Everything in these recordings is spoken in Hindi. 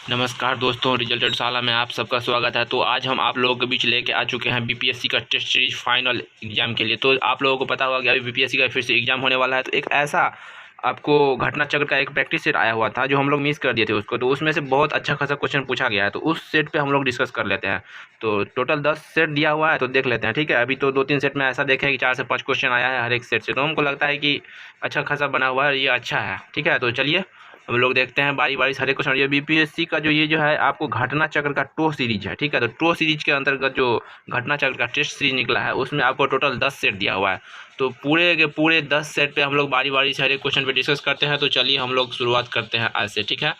नमस्कार दोस्तों, रिजल्टेड साला में आप सबका स्वागत है। तो आज हम आप लोगों के बीच लेके आ चुके हैं बीपीएससी का टेस्ट सीरीज फाइनल एग्जाम के लिए। तो आप लोगों को पता होगा कि अभी बीपीएससी का फिर से एग्जाम होने वाला है। तो एक ऐसा आपको घटना चक्र का एक प्रैक्टिस सेट आया हुआ था जो हम लोग मिस कर दिए थे उसको। तो उसमें से बहुत अच्छा खासा क्वेश्चन पूछा गया है, तो उस सेट पे हम लोग डिस्कस कर लेते हैं। तो टोटल 10 सेट दिया हुआ है, तो देख लेते हैं। ठीक है, अभी तो 2-3 सेट में ऐसा देखा है कि 4 से 5 क्वेश्चन आया है हर एक सेट से। तो हमको लगता है कि अच्छा खासा बना हुआ है, ये अच्छा है। ठीक है, तो चलिए हम लोग देखते हैं बारी बारी सारे क्वेश्चन। ये बीपीएससी का जो है आपको घटना चक्र का टो सीरीज है। ठीक है, तो टो सीरीज के अंतर्गत जो घटना चक्र का टेस्ट सीरीज निकला है उसमें आपको टोटल 10 सेट दिया हुआ है। तो पूरे के पूरे 10 सेट पे हम लोग बारी बारी सारे क्वेश्चन पे डिस्कस करते हैं। तो चलिए हम लोग शुरुआत करते हैं आज से। ठीक है,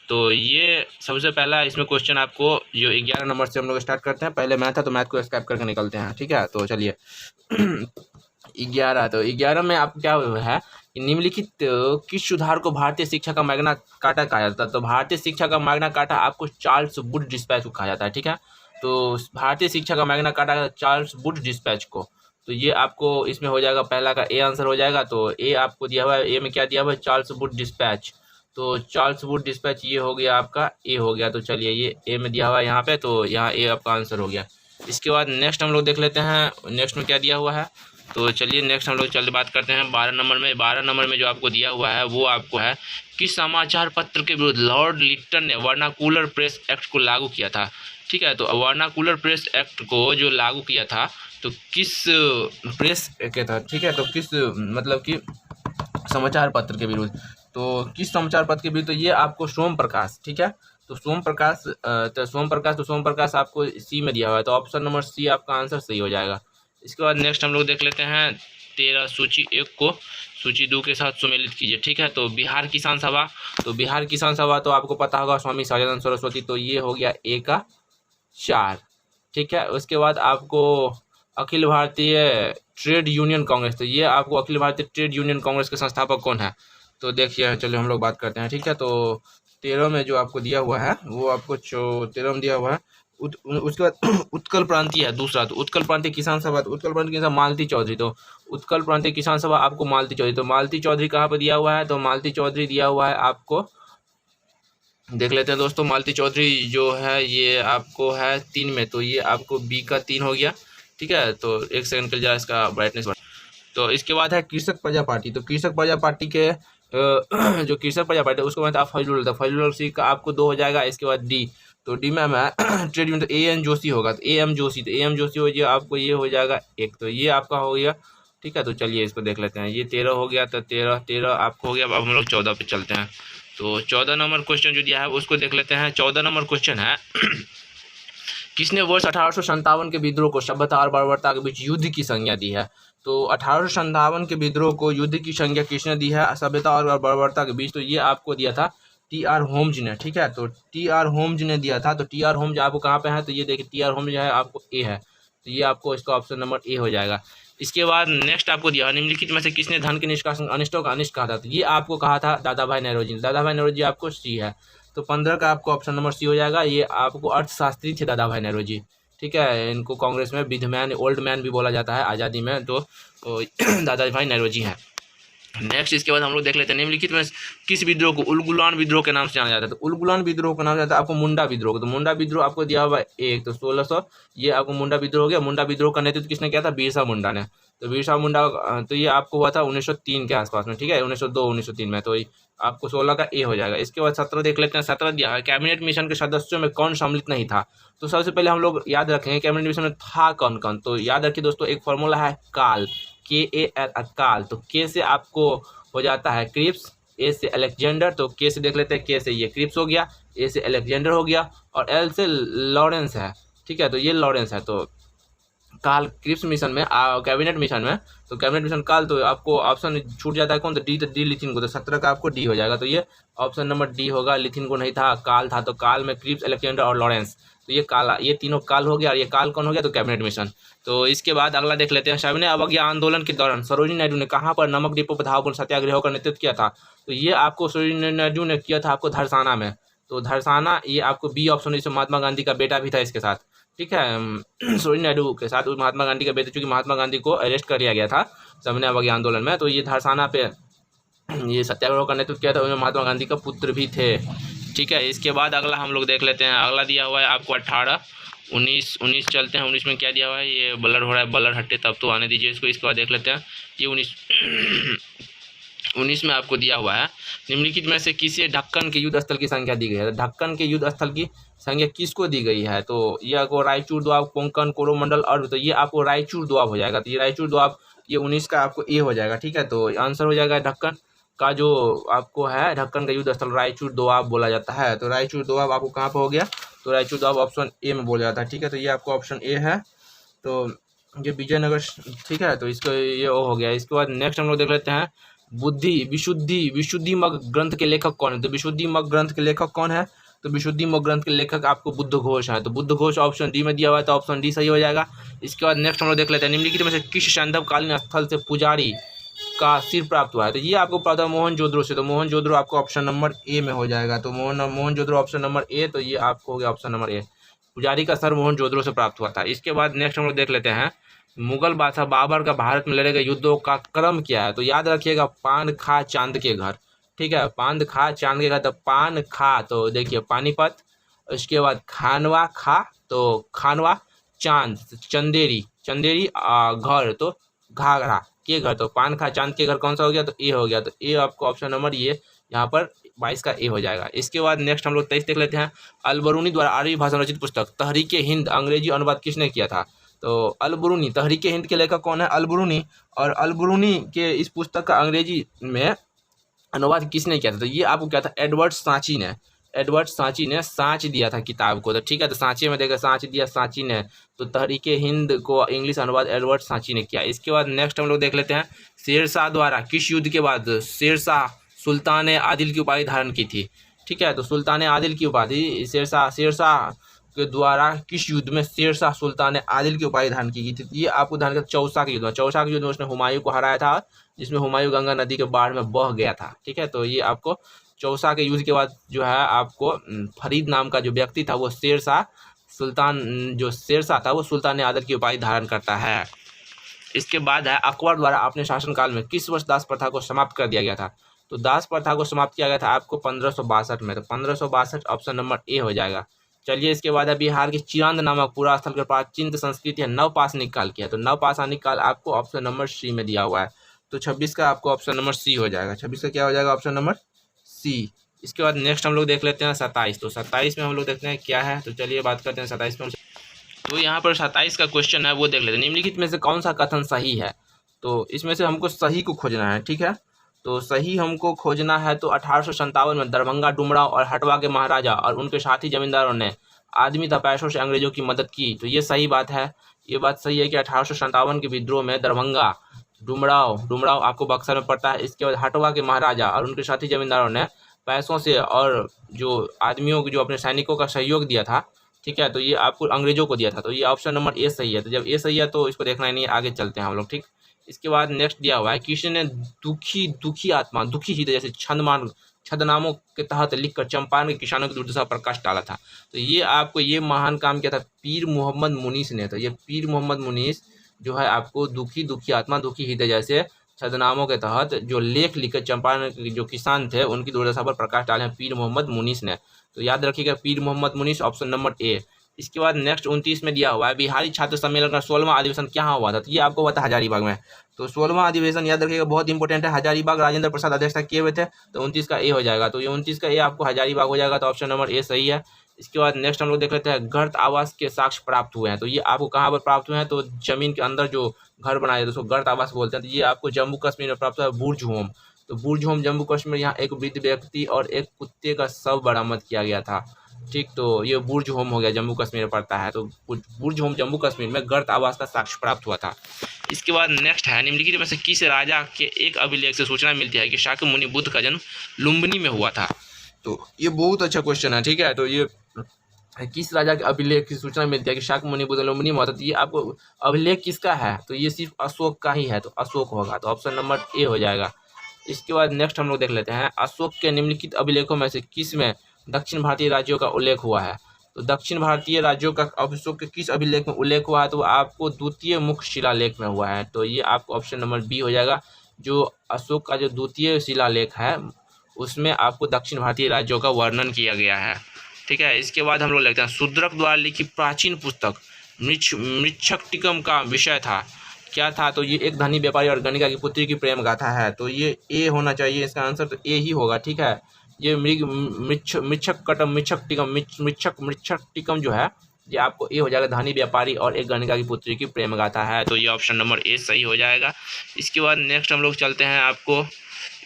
तो ये सबसे पहला इसमें क्वेश्चन आपको जो 11 नंबर से हम लोग स्टार्ट करते हैं। पहले मैथ है तो मैथ को स्क्रैप करके निकलते हैं। ठीक है, तो चलिए 11। तो 11 में आप क्या है कि निम्नलिखित किस सुधार को भारतीय शिक्षा का मैग्ना कार्टा कहा जाता है। तो भारतीय शिक्षा का मैग्ना कार्टा आपको चार्ल्स वुड डिस्पैच को कहा जाता है। ठीक है, तो भारतीय शिक्षा का Magna carta Charles Wood dispatch को। तो ये आपको इसमें हो जाएगा, पहला का ए आंसर हो जाएगा। तो ए आपको दिया हुआ है, ए में क्या दिया हुआ है, चार्ल्स वुड डिस्पैच। तो चार्ल्स वुड डिस्पैच ये हो गया आपका, ए हो गया। तो चलिए ये ए में दिया हुआ है यहाँ पे, तो यहाँ ए आपका आंसर हो गया। इसके बाद नेक्स्ट हम लोग देख लेते हैं नेक्स्ट में क्या दिया हुआ है। तो चलिए नेक्स्ट हम लोग चल बात करते हैं 12 नंबर में। 12 नंबर में जो आपको दिया हुआ है वो आपको है, किस समाचार पत्र के विरुद्ध लॉर्ड लिट्टन ने वर्नाकुलर प्रेस एक्ट को लागू किया था। ठीक है, तो वर्नाकुलर प्रेस एक्ट को जो लागू किया था तो किस प्रेस के था। ठीक है, तो किस मतलब कि समाचार पत्र के विरुद्ध, तो किस समाचार पत्र के विरुद्ध, तो ये आपको सोम प्रकाश। ठीक है, तो सोम प्रकाश तो सोम प्रकाश आपको सी में दिया हुआ है। तो ऑप्शन नंबर सी आपका आंसर सही हो जाएगा। इसके बाद नेक्स्ट हम लोग देख लेते हैं 13 सूची 1 को सूची 2 के साथ सुमेलित कीजिए। ठीक है, तो बिहार किसान सभा। तो बिहार किसान सभा तो आपको पता होगा स्वामी सहजानंद सरस्वती। तो ये हो गया ए का 4। ठीक है, उसके बाद आपको अखिल भारतीय ट्रेड यूनियन कांग्रेस। तो ये आपको अखिल भारतीय ट्रेड यूनियन कांग्रेस के संस्थापक कौन है। तो देखिए चलिए हम लोग बात करते हैं। ठीक है, तो 13 में जो आपको दिया हुआ है वो आपको 13 में दिया हुआ है। उसके बाद उत्कल प्रांतीय है दूसरा। तो उत्कल प्रांतीय किसान सभा, तो उत्कल प्रांतीय किसान मालती चौधरी। तो उत्कल प्रांतीय किसान सभा आपको मालती चौधरी। तो मालती चौधरी कहाँ पर दिया हुआ है, तो मालती चौधरी दिया हुआ है आपको, देख लेते हैं दोस्तों। मालती चौधरी जो है ये आपको है 3 में। तो ये आपको बी का 3 हो गया। ठीक है, तो एक सेकंड के लिए इसका ब्राइटनेस बढ़। तो इसके बाद है कृषक प्रजा पार्टी। तो कृषक प्रजा पार्टी के जो कृषक प्रजा पार्टी उसको मैं फजलुल था, फजलुल सी का आपको 2 हो जाएगा। इसके बाद डी, तो डी में है ट्रेड यूनियन। तो ए एन जोशी होगा। तो ए एम जोशी, तो ए एम जोशी हो जाए आपको, ये हो जाएगा 1। तो ये आपका हो गया। ठीक है, तो चलिए इसको देख लेते हैं। ये 13 हो गया, तो 13 आपको हो गया। अब हम लोग 14 पे चलते हैं। तो 14 नंबर क्वेश्चन जो दिया है उसको देख लेते हैं। 14 नंबर क्वेश्चन है किसने वर्ष 1857 के विद्रोह को सभ्यता और बर्बरता के बीच युद्ध की संज्ञा दी है। तो 1857 के विद्रोह को युद्ध की संज्ञा किसने दी है सभ्यता और बर्बरता के बीच। तो ये आपको दिया था टी आर होम्स ने। ठीक है, तो टी आर होम्स ने दिया था। तो टी आर होम्स आपको कहाँ पे है, तो ये देखिए टी आर होम्स जो है आपको ए है। तो ये आपको इसका ऑप्शन नंबर ए हो जाएगा। इसके बाद नेक्स्ट आपको दिया निम्नलिखित में से किसने धन के निष्कासन अनिष्टों का अनिष्ट कहा था। तो ये आपको कहा था दादा भाई नेहरूजी। दादा भाई नेहरूजी आपको सी है। तो 15 का आपको ऑप्शन नंबर सी हो जाएगा। ये आपको अर्थशास्त्री थे दादा भाई नेहरूजी। ठीक है, इनको कांग्रेस में विध मैन, ओल्ड मैन भी बोला जाता है आज़ादी में। तो दादा भाई नेहरूजी हैं। नेक्स्ट इसके बाद हम लोग देख लेते हैं निम्नलिखित में किस विद्रोह को उलगुलान विद्रोह के नाम से जाना जाता है। तो उलगुलान विद्रोह का नाम जाता है आपको मुंडा विद्रोह। तो मुंडा विद्रोह आपको दिया हुआ एक, तो 1600 ये आपको मुंडा विद्रोह हो गया। मुंडा विद्रोह का नेतृत्व किसने किया था, बिरसा मुंडा ने। तो बिरसा मुंडा तो ये आपको हुआ था 1903 के आसपास में। ठीक है, 1902 1903 में। तो आपको 16 का ए हो जाएगा। इसके बाद 17 देख लेते हैं। 17 दिया है कैबिनेट मिशन के सदस्यों में कौन सम्मिलित नहीं था। तो सबसे पहले हम लोग याद रखेंगे कैबिनेट मिशन में था कौन कौन। तो याद रखिए दोस्तों, एक फॉर्मूला है काल, के ए एल, काल। तो के से आपको हो जाता है क्रिप्स, ए से अलेक्जेंडर। तो के से देख लेते हैं, के से ये क्रिप्स हो गया, ए से अलेक्जेंडर हो गया, और एल से लॉरेंस है। ठीक है, तो ये लॉरेंस है। तो काल क्रिप्स मिशन में, कैबिनेट मिशन में, तो कैबिनेट मिशन काल। तो आपको ऑप्शन छूट जाता है कौन, तो डी, तो डी लिथिन को। तो 17 का आपको डी हो जाएगा। तो ये ऑप्शन नंबर डी होगा। लिथिन को नहीं था, काल था। तो काल में क्रिप्स, अलेक्जेंडर और लॉरेंस। तो ये काल, ये तीनों काल हो गया। और ये काल कौन हो गया, तो कैबिनेट मिशन। तो इसके बाद अगला देख लेते हैं। सविनय अवज्ञा आंदोलन के दौरान सरोजिनी नायडू ने कहाँ पर नमक डिपो बचाओ सत्याग्रह का नेतृत्व किया था। तो ये आपको सरोजिनी नायडू ने किया था आपको धरसाना में। तो धरसाना ये आपको बी ऑप्शन, इसमें महात्मा गांधी का बेटा भी था इसके साथ। ठीक है, सरोजिनी नायडू के साथ महात्मा गांधी के बेटे, चूंकि महात्मा गांधी को अरेस्ट कर लिया गया था सविनय अवज्ञा आंदोलन में। तो ये धरसाना पे ये सत्याग्रह का नेतृत्व किया था। उनमें महात्मा गांधी का पुत्र भी थे। ठीक है। इसके बाद अगला हम लोग देख लेते हैं। अगला दिया हुआ है आपको 18, 19 चलते हैं। 19 में क्या दिया हुआ है, ये ब्लर हो रहा है, ब्लर हटे तब तो आने दीजिए इसको। इसके बाद देख लेते हैं ये 19 में आपको दिया हुआ है, निम्नलिखित में से किसे ढक्कन के युद्ध स्थल की संख्या दी गई है। ढक्कन के युद्ध स्थल की संख्या किसको दी गई है, तो ये आपको रायचूर दोआब, कोंकण, कोरोमंडल और तो ये आपको रायचूर दोआब हो जाएगा। तो ये रायचूर दोआब ये 19 का आपको ए हो जाएगा। ठीक है, तो आंसर हो जाएगा ढक्कन का जो आपको है, ढक्कन का युद्ध स्थल रायचूर दोआब बोला जाता है। तो रायचूर दोआब आपको कहाँ पर हो गया, तो रायचूर दोआब ऑप्शन ए में बोला जाता है। ठीक है, तो ये आपको ऑप्शन ए है। तो ये विजयनगर, ठीक है, तो इसको ये ओ हो गया। इसके बाद नेक्स्ट हम लोग देख लेते हैं बुद्धि विशुद्धि मग ग्रंथ के लेखक कौन है। तो विशुद्धि मग ग्रंथ के लेखक कौन है, तो विशुद्धि मग ग्रंथ के लेखक आपको बुद्ध घोष है। तो बुद्ध घोष ऑप्शन डी में दिया हुआ है, तो ऑप्शन डी सही हो जाएगा। इसके बाद नेक्स्ट हम लोग देख लेते हैं निम्नलिखित में से किस संदर्भकालीन स्थल से पुजारी का सिर प्राप्त हुआ है। तो ये आपको प्राप्त हुआ मोहनजोदड़ो से। तो मोहनजोदड़ो आपको ऑप्शन नंबर ए में हो जाएगा। तो मोहनजोदड़ो ऑप्शन नंबर ए, तो ये आपको हो गया ऑप्शन नंबर ए, पुजारी का सर मोहनजोदड़ो से प्राप्त हुआ था। इसके बाद नेक्स्ट हम लोग देख लेते हैं मुगल बादशाह बाबर का भारत में लड़े गए युद्धों का क्रम क्या है। तो याद रखिएगा पान खा चांद के घर। ठीक है, पान खा चांद के घर, तो पान खा तो देखिए पानीपत, उसके बाद खानवा खा तो खानवा, चांद चंदेरी, चंदेरी घर तो घाघरा के घर। तो पान खा चांद के घर कौन सा हो गया, तो ए हो गया। तो ए आपको ऑप्शन नंबर ये यहाँ पर 22 का ए हो जाएगा। इसके बाद नेक्स्ट हम लोग 23 देख लेते हैं। अलबरूनी द्वारा अरबी भाषा में रचित पुस्तक तहरीक हिंद अंग्रेजी अनुवाद किसने किया था। तो अलबरूनी, तहरीक हिंद के लेखक कौन है, अलबरूनी। और अलबरूनी के इस पुस्तक का अंग्रेजी में अनुवाद किसने किया था, तो ये आपको क्या था, एडवर्ड सांची ने। एडवर्ड सांची ने सांच दिया था किताब को। तो ठीक है, तो सांची में देखा सांच दिया सांची ने, तो तहरीक हिंद को इंग्लिश अनुवाद एडवर्ड सांची ने किया। इसके बाद नेक्स्ट हम लोग देख लेते हैं शेरशाह द्वारा किस युद्ध के बाद शेरशाह सुल्तान आदिल की उपाधि धारण की थी। ठीक है, तो सुल्तान आदिल की उपाधि शेरशाह के द्वारा किस युद्ध में शेरशाह सुल्तान आदिल की उपाधि धारण की गई थी। ये आपको धारण कर चौसा के युद्ध में, चौसा के युद्ध में उसने हुमायूं को हराया था, जिसमें हुमायूं गंगा नदी के बाढ़ में बह गया था। ठीक है, तो ये आपको चौसा के युद्ध के बाद जो है आपको फरीद नाम का जो व्यक्ति था वो शेरशाह था वो सुल्तान आदिल की उपाधि धारण करता है। इसके बाद है अकबर द्वारा अपने शासनकाल में किस वर्ष दास प्रथा को समाप्त कर दिया गया था। तो दास प्रथा को समाप्त किया गया था आपको 1562 में। तो 1562 ऑप्शन नंबर ए हो जाएगा। चलिए, इसके बाद है बिहार के चिरांद नामक पूरा स्थल के प्राचीन संस्कृति है नवपाषाणिक काल की है। तो नवपाषाणिक काल आपको ऑप्शन नंबर सी में दिया हुआ है। तो 26 का आपको ऑप्शन नंबर सी हो जाएगा। 26 का क्या हो जाएगा, ऑप्शन नंबर सी। इसके बाद नेक्स्ट हम लोग देख लेते हैं 27। तो 27 में हम लोग देखते हैं क्या है। तो चलिए बात करते हैं 27 में। तो यहाँ पर 27 का क्वेश्चन है वो देख लेते हैं निम्नलिखित में से कौन सा कथन सही है। तो इसमें से हमको सही को खोजना है। ठीक है, तो सही हमको खोजना है। तो 1857 में दरभंगा, डुमराव और हटवा के महाराजा और उनके साथी जमींदारों ने आदमी तपैसों से अंग्रेजों की मदद की। तो ये सही बात है। ये बात सही है कि 1857 के विद्रोह में दरभंगा, डुमराव आपको बक्सर में पड़ता है। इसके बाद हटवा के महाराजा और उनके साथी जमींदारों ने पैसों से और जो आदमियों को, जो अपने सैनिकों का सहयोग दिया था। ठीक है, तो ये आपको अंग्रेजों को दिया था। तो ये ऑप्शन नंबर ए सही है। तो जब ए सही है तो इसको देखना ही नहीं है, आगे चलते हैं हम लोग। ठीक, इसके बाद नेक्स्ट दिया हुआ है किसी ने दुखी आत्मा दुखी हृदय जैसे छदनामों के तहत लिखकर चंपारण के किसानों की दुर्दशा पर कष्ट डाला था। तो ये आपको ये महान काम किया था पीर मोहम्मद मुनीस ने। तो ये पीर मोहम्मद मुनीस जो है आपको दुखी आत्मा दुखी हृदय जैसे छदनामों के तहत जो लेख लिखकर चंपारण के जो किसान थे उनकी दुर्दशा पर प्रकाश डाले हैं पीर मोहम्मद मुनीस ने। तो याद रखिएगा पीर मोहम्मद मुनीस, ऑप्शन नंबर ए। इसके बाद नेक्स्ट 29 में दिया हुआ है बिहारी छात्र सम्मेलन का 16वां अधिवेशन कहाँ हुआ था। तो ये आपको पता है हजारीबाग में। तो 16वां अधिवेशन याद रखिएगा, बहुत इंपॉर्टेंट है। हजारीबाग राजेंद्र प्रसाद अध्यक्षता किए हुए थे। तो 29 का ए हो जाएगा। तो ये 29 का ए आपको हजारीबाग हो जाएगा। तो ऑप्शन नंबर ए सही है। इसके बाद नेक्स्ट हम लोग देख लेते हैं गर्त आवास के साक्ष्य प्राप्त हुए हैं। तो ये आपको कहाँ पर प्राप्त हुए हैं, तो जमीन के अंदर जो घर बनाए उसको गर्त आवास बोलते हैं। तो ये आपको जम्मू कश्मीर में प्राप्त हुआ है बुर्ज होम। तो बुर्ज होम जम्मू कश्मीर, यहाँ एक वृद्ध व्यक्ति और एक कुत्ते का शव बरामद किया गया था। ठीक, तो ये बुर्ज होम हो गया, जम्मू कश्मीर में पड़ता है। तो बुर्ज होम जम्मू कश्मीर में गर्त आवास का साक्ष्य प्राप्त हुआ था। इसके बाद नेक्स्ट है निम्नलिखित में से किस राजा के एक अभिलेख से सूचना मिलती है कि शाक्यमुनि बुद्ध का जन्म लुम्बिनी में हुआ था। तो ये बहुत अच्छा क्वेश्चन है। ठीक है, तो ये किस राजा के अभिलेख की सूचना मिलती है कि शाक्यमुनि बुद्ध लुम्बिनी में हुआ था। तो ये आपको अभिलेख किसका है, तो ये सिर्फ अशोक का ही है। तो अशोक होगा। तो ऑप्शन नंबर ए हो जाएगा। इसके बाद नेक्स्ट हम लोग देख लेते हैं अशोक के निम्नलिखित अभिलेखों में से किस में दक्षिण भारतीय राज्यों का उल्लेख हुआ है। तो दक्षिण भारतीय राज्यों का अशोक के किस अभिलेख में उल्लेख हुआ है, तो आपको द्वितीय मुख्य शिलालेख में हुआ है। तो ये आपको ऑप्शन नंबर बी हो जाएगा। जो अशोक का जो द्वितीय शिलालेख है उसमें आपको दक्षिण भारतीय राज्यों का वर्णन किया गया है। ठीक है, इसके बाद हम लोग लेते हैं शूद्रक द्वारा लिखित प्राचीन पुस्तक मृच्छकटिकम का विषय था, क्या था? तो ये एक धनी व्यापारी और गणिका की पुत्री की प्रेम गाथा है। तो ये ए होना चाहिए, इसका आंसर तो ए ही होगा। ठीक है, ये मृच्छकटिकम जो है ये आपको ए हो जाएगा, धनी व्यापारी और एक गणिका की पुत्री की प्रेम गाथा है। तो ये ऑप्शन नंबर ए सही हो जाएगा। इसके बाद नेक्स्ट हम लोग चलते हैं, आपको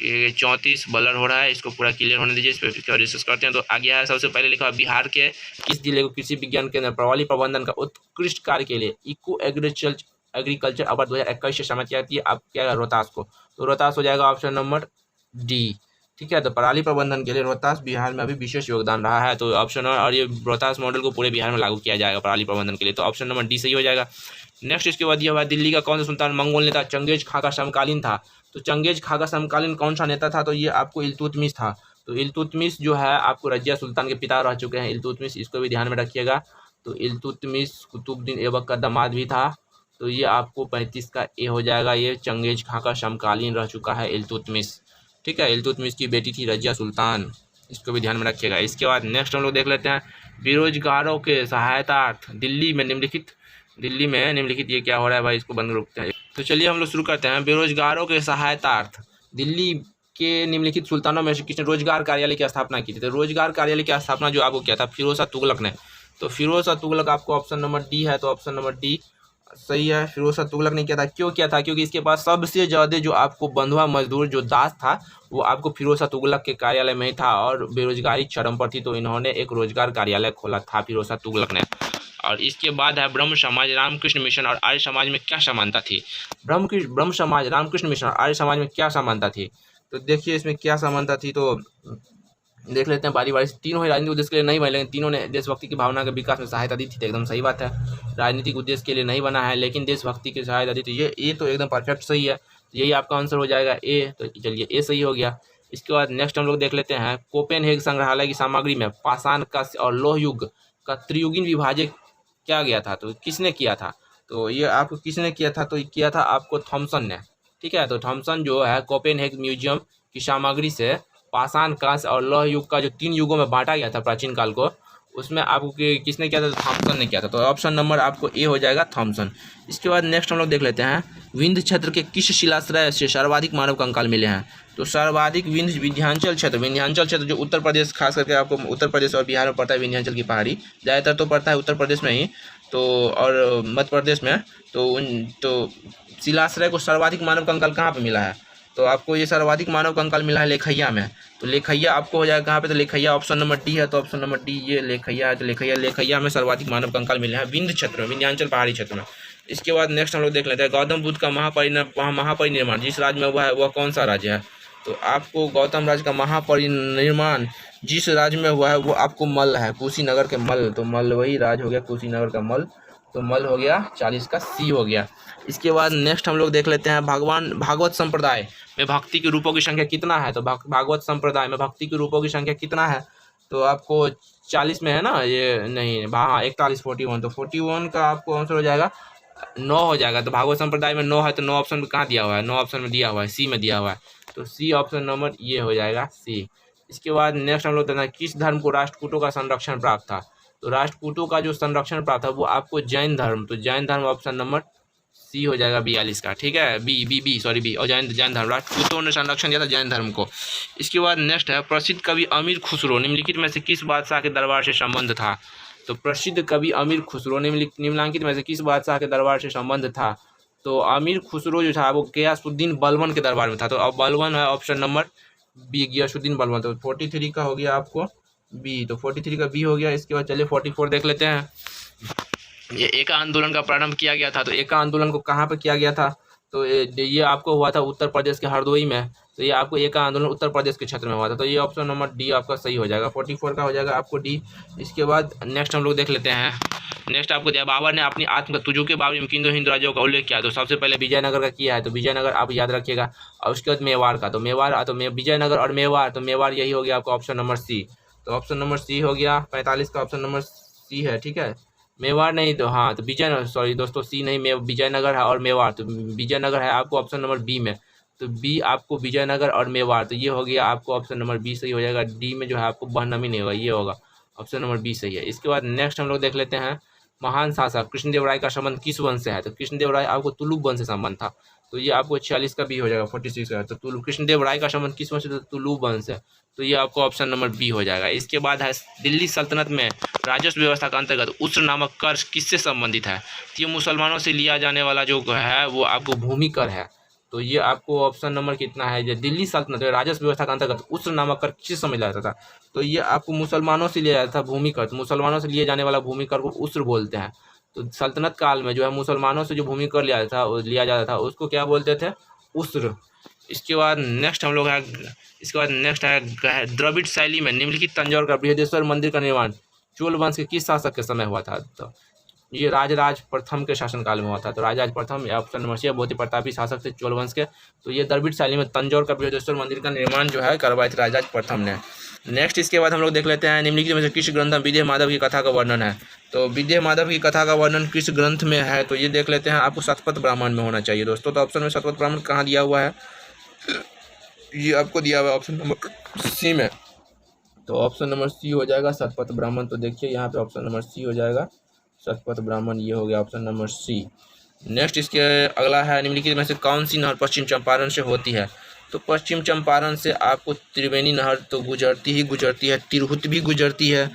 ये 34 ब्लर हो रहा है, इसको पूरा क्लियर होने दीजिए, इस पर डिस्कस करते हैं। तो आगे है, सबसे पहले लिखा बिहार के किस जिले को कृषि विज्ञान केंद्र प्रणाली प्रबंधन का उत्कृष्ट कार्य के लिए इको एग्रीकल्चर अवार्ड 2021 से सम्मानित किया गया? आप क्या रोहतास को, तो रोहतास हो जाएगा ऑप्शन नंबर डी। ठीक है, तो पराली प्रबंधन के लिए रोहतास बिहार में अभी विशेष योगदान रहा है। तो ऑप्शन, और ये रोहतास मॉडल को पूरे बिहार में लागू किया जाएगा पराली प्रबंधन के लिए। तो ऑप्शन नंबर डी सही हो जाएगा। नेक्स्ट इसके बाद यह हुआ, दिल्ली का कौन सा सुल्तान मंगोल नेता चंगेज खां का समकालीन था? तो चंगेज खां का समकालीन कौन सा नेता था? तो ये आपको इल्तुतमिश था। तो इल्तुतमिश जो है आपको रजिया सुल्तान के पिता रह चुके हैं इल्तुतमिश, इसको भी ध्यान में रखिएगा। तो इल्तुतमिश कुतुबुद्दीन ऐबक का दामाद भी था। तो ये आपको 35 का ए हो जाएगा, ये चंगेज खां का समकालीन रह चुका है इल्तुतमिश। ठीक है, इल्तुतमिश की बेटी थी रजिया सुल्तान, इसको भी ध्यान में रखिएगा। इसके बाद नेक्स्ट हम लोग देख लेते हैं, बेरोजगारों के सहायतार्थ दिल्ली में निम्नलिखित ये क्या हो रहा है भाई, इसको बंद रुकते हैं। तो चलिए हम लोग शुरू करते हैं। बेरोजगारों के सहायतार्थ दिल्ली के निम्नलिखित सुल्तानों में से किसने रोजगार कार्यालय की स्थापना की थी? तो रोजगार कार्यालय की स्थापना जो आपको किया था फिरोज शाह तुगलक ने। तो फिरोज शाह तुगलक आपको ऑप्शन नंबर डी है, तो ऑप्शन नंबर डी सही है, फिरोज शाह तुगलक ने किया था। क्यों किया था? क्योंकि इसके पास सबसे ज़्यादा जो आपको बंधुआ मजदूर जो दास था वो आपको फिरोज शाह तुगलक के कार्यालय में ही था, और बेरोजगारी चरम पर थी, तो इन्होंने एक रोजगार कार्यालय खोला था फिरोज शाह तुगलक ने। और इसके बाद है ब्रह्म समाज, रामकृष्ण मिशन और आर्य समाज में क्या समानता थी? ब्रह्म समाज, रामकृष्ण मिशन और आर्य समाज में क्या समानता थी? तो देखिए इसमें क्या समानता थी, तो देख लेते हैं बारी बारी से। तीनों ही राजनीतिक उद्देश्य के लिए नहीं बने, लेकिन तीनों ने देशभक्ति की भावना के विकास में सहायता दी थी। तो एकदम सही बात है, राजनीतिक उद्देश्य के लिए नहीं बना है लेकिन देशभक्ति की सहायता दी थी। ये तो एकदम परफेक्ट सही है, यही आपका आंसर हो जाएगा ए। तो चलिए ए सही हो गया। इसके बाद नेक्स्ट हम लोग देख लेते हैं, कोपेनहेग संग्रहालय की सामग्री में पाषाण कांस्य और लौह युग का त्रियुगीन विभाजन क्या गया था? तो किसने किया था? तो ये आपको किसने किया था? तो किया था आपको थॉमसन ने। ठीक है, तो थॉमसन जो है कोपेनहेग म्यूजियम की सामग्री से पाषाण कांस्य और लौह युग का जो 3 युगों में बांटा गया था प्राचीन काल को, उसमें आपको किसने किया था? तो थॉमसन ने किया था। तो ऑप्शन नंबर आपको ए हो जाएगा, थॉमसन। इसके बाद नेक्स्ट हम लोग देख लेते हैं, विंध्य क्षेत्र के किस शिलाश्रय से सर्वाधिक मानव कंकाल मिले हैं? तो सर्वाधिक विंध्याचल क्षेत्र जो उत्तर प्रदेश, खास करके आपको उत्तर प्रदेश और बिहार में पड़ता है, विंध्याचल की पहाड़ी ज़्यादातर तो पड़ता है उत्तर प्रदेश में ही, तो और मध्य प्रदेश में। तो शिलाश्रय को सर्वाधिक मानव कंकाल कहाँ पे मिला है? तो आपको ये सर्वाधिक मानव कंकाल मिला है लेखैया में। तो लेखैया आपको हो जाएगा कहाँ पे? तो लेखैया ऑप्शन नंबर डी है। तो ऑप्शन नंबर डी ये लेखैया है। तो लेखैया में सर्वाधिक मानव कंकाल मिले हैं विंध्य क्षेत्र में, विंध्याचल पहाड़ी क्षेत्र में। इसके बाद नेक्स्ट हम लोग देख लेते हैं, गौतम बुद्ध का महापरिनिर्माण जिस राज्य में हुआ है वह कौन सा राज्य है? तो आपको गौतम राज्य का महापरिनिर्माण जिस राज्य में हुआ है वो आपको मल है, कुशीनगर के मल। तो मल वही राज्य हो गया, कुशीनगर का मल। तो मल हो गया, 40 का सी हो गया। इसके बाद नेक्स्ट हम लोग देख लेते हैं, भागवत संप्रदाय में भक्ति के रूपों की संख्या कितना है? तो भागवत संप्रदाय में भक्ति के रूपों की संख्या कितना है? तो आपको 40 में है ना, ये नहीं, हाँ 41, 41। तो 41 का आपको आंसर हो जाएगा 9 हो जाएगा। तो भागवत संप्रदाय में 9 है, तो 9 ऑप्शन में कहाँ दिया हुआ है? 9 ऑप्शन में दिया हुआ है, सी में दिया हुआ है। तो सी ऑप्शन नंबर ये हो जाएगा, सी। इसके बाद नेक्स्ट हम लोग देखते हैं, किस धर्म को राष्ट्रकूटों का संरक्षण प्राप्त था? तो राष्ट्रकूटों का जो संरक्षण प्राप्त था वो आपको जैन धर्म। तो जैन धर्म ऑप्शन नंबर सी हो जाएगा 42 का। ठीक है, बी और जैन धर्म, राष्ट्रकूटों ने संरक्षण दिया था जैन धर्म को। इसके बाद नेक्स्ट है, प्रसिद्ध कवि अमीर खुसरो निम्नलिखित में से किस बादशाह के दरबार से संबंध था? तो प्रसिद्ध कवि अमीर खुसरो निम्नलिखित में से किस बादशाह के दरबार से संबंध था? तो अमीर खुसरो जो था वो गियासुद्दीन बलबन के दरबार में था। तो अब बलबन है option number B, Ghiyasuddin Balban. तो 43 का हो गया आपको बी, तो 43 का बी हो गया। इसके बाद चलिए 44 देख लेते हैं, ये एका आंदोलन का प्रारंभ किया गया था। तो एका आंदोलन को कहाँ पर किया गया था? तो ये आपको हुआ था उत्तर प्रदेश के हरदोई में। तो ये आपको एका आंदोलन उत्तर प्रदेश के क्षेत्र में हुआ था। तो ये ऑप्शन नंबर डी आपका सही हो जाएगा, 44 का हो जाएगा आपको डी। इसके बाद नेक्स्ट हम लोग देख लेते हैं, नेक्स्ट आपको दिया, बाबर ने अपनी तुजू के बाबरी में किन 2 हिंदू राज्यों का उल्लेख किया? तो सबसे पहले विजयनगर का किया है। तो विजयनगर आप याद रखिएगा, और उसके बाद मेवाड़ का। तो मेवाड़, तो विजयनगर और मेवाड़, तो मेवाड़ यही हो गया आपका ऑप्शन नंबर सी। तो ऑप्शन नंबर सी हो गया, 45 का ऑप्शन नंबर सी है। ठीक है, मेवाड़ नहीं, तो हाँ, तो विजयनगर, सॉरी दोस्तों, सी नहीं, विजयनगर है और मेवाड़। तो विजयनगर है आपको ऑप्शन नंबर बी में। तो बी आपको विजयनगर और मेवाड़, तो ये हो गया आपको ऑप्शन नंबर बी सही हो जाएगा। डी में जो है आपको बहनमी नहीं होगा, ये होगा ऑप्शन नंबर बी सही है। इसके बाद नेक्स्ट हम लोग देख लेते हैं, महान शासक कृष्णदेव राय का संबंध किस वंश से है? तो कृष्णदेव राय आपको तुलुप वंश से संबंध था, तो ये आपको 46 का बी हो जाएगा, 46 का। तो कृष्णदेव राय का संबंध किस वंश से? तुलुप वंश है, तो ये आपको ऑप्शन नंबर बी हो जाएगा। इसके बाद है दिल्ली सल्तनत में राजस्व व्यवस्था का अंतर्गत उस्र नामक कर किससे संबंधित है? तो ये मुसलमानों से लिया जाने वाला जो है वो आपको भूमि कर है, तो ये आपको ऑप्शन नंबर कितना है? जो दिल्ली सल्तनत राजस्व व्यवस्था का अंतर्गत उस्र नामक कर किससे समझ जाता था? तो ये आपको मुसलमानों से लिया जाता था भूमि कर, तो मुसलमानों से लिए जाने वाला भूमि कर को उस्र बोलते हैं। तो सल्तनत काल में जो है मुसलमानों से जो भूमि कर लिया जाता था उसको क्या बोलते थे? उस्र। इसके बाद नेक्स्ट हम लोग है, इसके बाद नेक्स्ट है द्रविड़ शैली में निम्नलिखित तंजौर का बृहदेश्वर मंदिर का निर्माण चोल वंश के किस शासक के समय हुआ था? तो ये राजराज प्रथम के शासनकाल में हुआ था, तो राजराज प्रथम या ऑप्शन नंबर सी बहुत ही प्रतापी शासक थे चोल वंश के। तो ये द्रविड़ शैली में तंजौर का बृहदेश्वर मंदिर का निर्माण जो है करवाए थे राजराज प्रथम ने। नेक्स्ट इसके बाद हम लोग देख लेते हैं, निम्नलिखित में से किस ग्रंथ में विदेह माधव की कथा का वर्णन है? तो विदेह माधव की कथा का वर्णन किस ग्रंथ में है? तो ये देख लेते हैं, आपको शतपथ ब्राह्मण में होना चाहिए दोस्तों। तो ऑप्शन में शतपथ ब्राह्मण कहाँ दिया हुआ है? ये आपको दिया हुआ है ऑप्शन नंबर सी में, तो ऑप्शन नंबर सी हो जाएगा शतपथ ब्राह्मण। तो देखिए यहाँ पे ऑप्शन नंबर सी हो जाएगा शतपथ ब्राह्मण, ये हो गया ऑप्शन नंबर सी। नेक्स्ट इसके अगला है, निम्नलिखित में से कौन सी नहर पश्चिम चंपारण से होती है? तो पश्चिम चंपारण से आपको त्रिवेणी नहर तो गुजरती है, तिरहुत भी गुजरती है,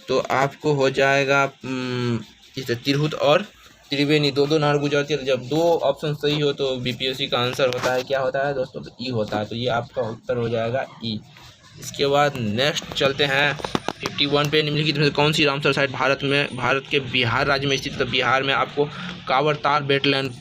तो आपको हो जाएगा तिरहुत और त्रिवेणी दो नहर गुजरती है। जब दो ऑप्शन सही हो तो बीपीएससी का आंसर होता है, क्या होता है दोस्तों? तो ई होता है, तो ये आपका उत्तर हो जाएगा ई। इसके बाद नेक्स्ट चलते हैं 51 पे, निम्नलिखित में कौन सी रामसर साइट भारत के बिहार राज्य में स्थित? तो बिहार में आपको कांवरताल वेटलैंड,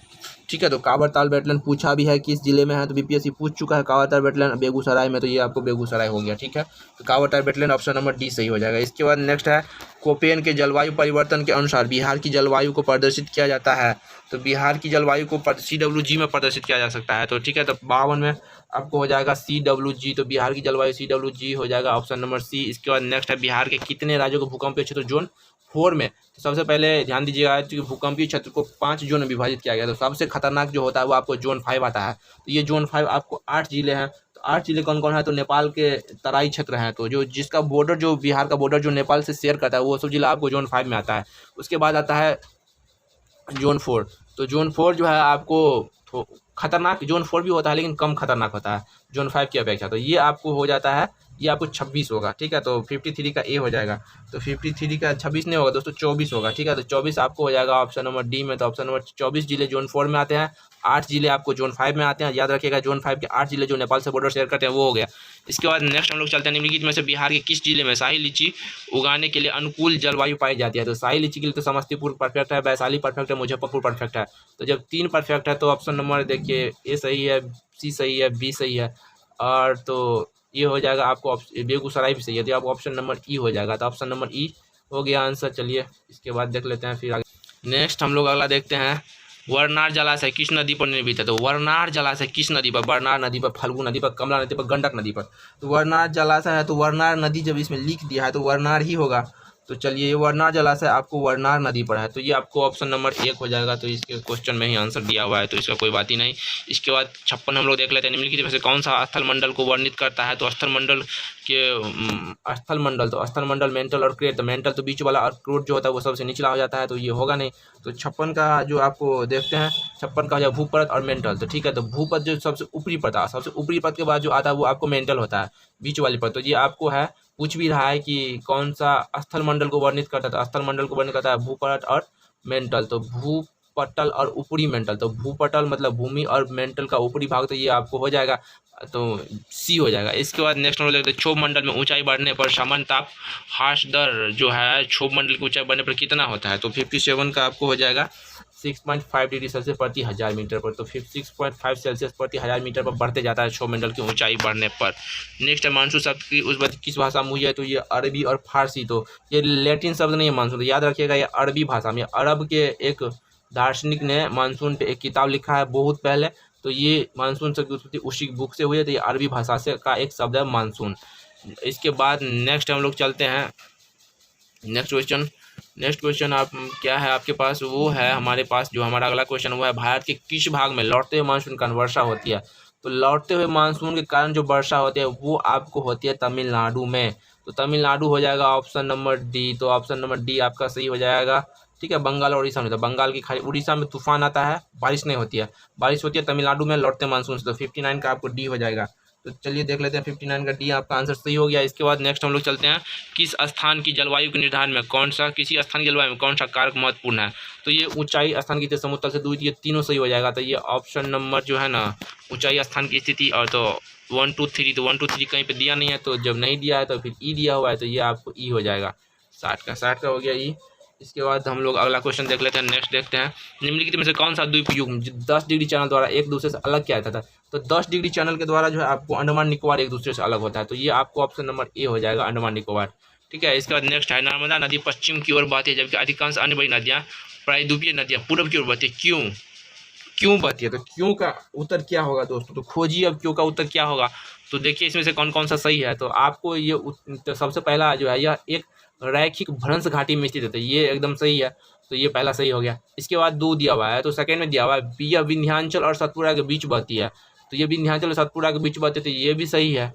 ठीक है, तो कांवरताल वेटलैंड पूछा भी है किस जिले में है, तो बीपीएससी पूछ चुका है कांवरताल वेटलैंड बेगूसराय में, तो ये आपको बेगूसराय हो गया, ठीक है। तो कांवरताल वेटलैंड ऑप्शन नंबर डी सही हो जाएगा। इसके बाद नेक्स्ट है, कोपेन के जलवायु परिवर्तन के अनुसार बिहार की जलवायु को प्रदर्शित किया जाता है, तो बिहार की जलवायु को CWG में प्रदर्शित किया जा सकता है, तो ठीक है। तो 52 में आपको हो जाएगा CWG, तो बिहार की जलवायु CWG हो जाएगा ऑप्शन नंबर सी। इसके बाद नेक्स्ट है, बिहार के कितने राज्यों को भूकंपीय क्षेत्र जोन 4 में? तो सबसे पहले ध्यान दीजिएगा कि भूकंपीय क्षेत्र को 5 जोन में विभाजित किया गया, तो सबसे खतरनाक जो होता है वो आपको जोन 5 आता है। तो ये जोन 5 आपको 8 जिले हैं, तो 8 जिले कौन कौन है? तो नेपाल के तराई क्षेत्र हैं, तो जो जिसका बॉर्डर जो बिहार का बॉर्डर जो नेपाल से शेयर करता है वो सब जिला आपको जोन 5 में आता है। उसके बाद आता है जोन 4, तो जोन 4 जो है आपको खतरनाक, जोन 4 भी होता है लेकिन कम खतरनाक होता है जोन 5 की अपेक्षा, तो ये आपको हो जाता है, ये आपको 26 होगा, ठीक है। तो 53 का ए हो जाएगा, तो 53 का 26 नहीं होगा दोस्तों, 24 होगा, ठीक है। तो 24 आपको हो जाएगा ऑप्शन नंबर डी में। तो ऑप्शन नंबर 24 जिले जोन 4 में आते हैं, 8 जिले आपको जोन 5 में आते हैं, याद रखिएगा जोन 5 के 8 जिले जो नेपाल से बॉर्डर शेयर करते हैं वो हो गया। इसके बाद नेक्स्ट हम लोग चलते हैं, निम्नलिखित में से बिहार के किस जिले में शाही लीची उगाने के लिए अनुकूल जलवायु पाई जाती है? तो शाही लीची के लिए तो समस्तीपुर परफेक्ट है, वैशाली परफेक्ट है, मुजफ्फरपुर परफेक्ट है। तो जब 3 परफेक्ट है तो ऑप्शन नंबर देखिए ए सही है, सी सही है, बी सही है, और तो ये हो जाएगा आपको बेगूसराय भी सही है, तो आपको ऑप्शन नंबर ई हो जाएगा। तो ऑप्शन नंबर ई हो गया आंसर। चलिए इसके बाद देख लेते हैं फिर आगे। नेक्स्ट हम लोग अगला देखते हैं, वरनार जलाशय किस नदी पर निर्मित है? तो वरनार जलाशय किस नदी पर? वरनार नदी पर, फल्गु नदी पर, कमला नदी पर, गंडक नदी पर। तो वरनार जलाशय है, तो वरनार नदी जब इसमें लिख दिया है तो वरनार ही होगा। तो चलिए ये वरनार जलाशय आपको वरनार नदी पर है, तो ये आपको ऑप्शन नंबर 1 हो जाएगा। तो इसके क्वेश्चन में ही आंसर दिया हुआ है, तो इसका कोई बात ही नहीं। इसके बाद 56 हम लोग देख लेते हैं, निम्नलिखित में से कौन सा स्थल मंडल को वर्णित करता है? तो स्थल मंडल के स्थल मंडल, तो स्थल मंडल मेंटल और क्रेट, तो मेंटल तो बीच वाला और क्रोट जो होता है वो सबसे निचला हो जाता है, तो ये होगा नहीं। तो 56 का जो आपको देखते हैं, 56 का हो जाए भूपरत और मेंटल, तो ठीक है। तो भूपद जो सबसे ऊपरी पद है, सबसे ऊपरी पद के बाद जो आता है वो आपको मेंटल होता है, बीच वाली पद। तो ये आपको है, पूछ भी रहा है कि कौन सा स्थल मंडल को वर्णित करता था? स्थल मंडल को वर्णित करता है भूपटल और मेंटल, तो भूपटल और ऊपरी मेंटल। तो भूपटल मतलब भूमि और मेंटल का ऊपरी भाग, तो ये आपको हो जाएगा, तो सी हो जाएगा। इसके बाद नेक्स्ट हम लोग देखते हैं, क्षोभ मंडल में ऊंचाई बढ़ने पर सामान्य ताप ह्रास दर जो है क्षोभ मंडल की ऊंचाई बढ़ने पर कितना होता है? तो 57 का आपको हो जाएगा 6.5 डिग्री सेल्सियस प्रति 1000 मीटर पर, तो 6.5 सेल्सियस प्रति 1000 मीटर पर बढ़ते जाता है क्षोभ मंडल की ऊंचाई बढ़ने पर। नेक्स्ट है, मानसून शब्द की उस वक्त किस भाषा में हुई है? तो ये अरबी और फारसी, तो ये लैटिन शब्द नहीं है मानसून, तो याद रखिएगा ये अरबी भाषा में, अरब के एक दार्शनिक ने मानसून पे एक किताब लिखा है बहुत पहले, तो ये मानसून शब्द की उत्पत्ति उसी बुक से हुई है, तो ये अरबी भाषा से का एक शब्द है मानसून। इसके बाद नेक्स्ट हम लोग चलते हैं, नेक्स्ट क्वेश्चन आप क्या है आपके पास? वो है हमारे पास जो हमारा अगला क्वेश्चन वो है, भारत के किस भाग में लौटते हुए मानसून का वर्षा होती है? तो लौटते हुए मानसून के कारण जो वर्षा होती है वो आपको होती है तमिलनाडु में। तो तमिलनाडु हो जाएगा ऑप्शन नंबर डी। तो ऑप्शन नंबर डी आपका सही हो जाएगा। ठीक है, बंगाल और उड़ीसा में, तो बंगाल की खाड़ी, उड़ीसा में तूफान आता है, बारिश नहीं होती है, बारिश होती है तमिलनाडु में लौटते मानसून से। तो 59 का आपको डी हो जाएगा। तो चलिए देख लेते हैं, 59 का डी आपका आंसर सही हो गया। इसके बाद नेक्स्ट हम लोग चलते हैं, किस स्थान की जलवायु के निर्धारण में किसी स्थान की जलवायु में कौन सा कारक महत्वपूर्ण है। तो ये ऊंचाई, स्थान की समुद्र से दूरी, ये तीनों सही हो जाएगा। तो ये ऑप्शन नंबर जो है ना, ऊंचाई, स्थान की स्थिति, और तो 1 2 3, तो 1 2 3 कहीं पे दिया नहीं है, तो जब नहीं दिया है तो फिर ई दिया हुआ है, तो ये आपको ई हो जाएगा। 60 का हो गया ई। इसके बाद हम लोग अगला क्वेश्चन देख लेते हैं। नेक्स्ट देखते हैं, निम्नलिखित में से कौन सा द्वीपयुग्म 10 डिग्री चैनल द्वारा एक दूसरे से अलग किया जाता था। तो 10 डिग्री चैनल के द्वारा जो है आपको अंडमान निकोबार एक दूसरे से अलग होता है। तो ये आपको ऑप्शन नंबर ए हो जाएगा, अंडमान निकोबार। ठीक है, इसके बाद नेक्स्ट है, नर्मदा नदी पश्चिम की ओर बहती है जबकि अधिकांश अन्य बड़ी नदियाँ प्रायद्वीपीय नदियाँ पूर्व की ओर बहती है, क्यों बहती है। तो क्यों का उत्तर क्या होगा दोस्तों, तो खोजिए अब क्यों का उत्तर क्या होगा। तो देखिए इसमें से कौन कौन सा सही है। तो आपको ये तो सबसे पहला जो है, यह एक रैखिक भ्रंश घाटी में स्थित है, तो ये एकदम सही है। तो ये पहला सही हो गया। इसके बाद 2 दिया हुआ है, तो सेकंड में दिया हुआ है यह विंध्याचल और सतपुड़ा के बीच बहती है। तो ये विंध्याचल और सतपुड़ा के बीच बहती है, तो ये भी सही है।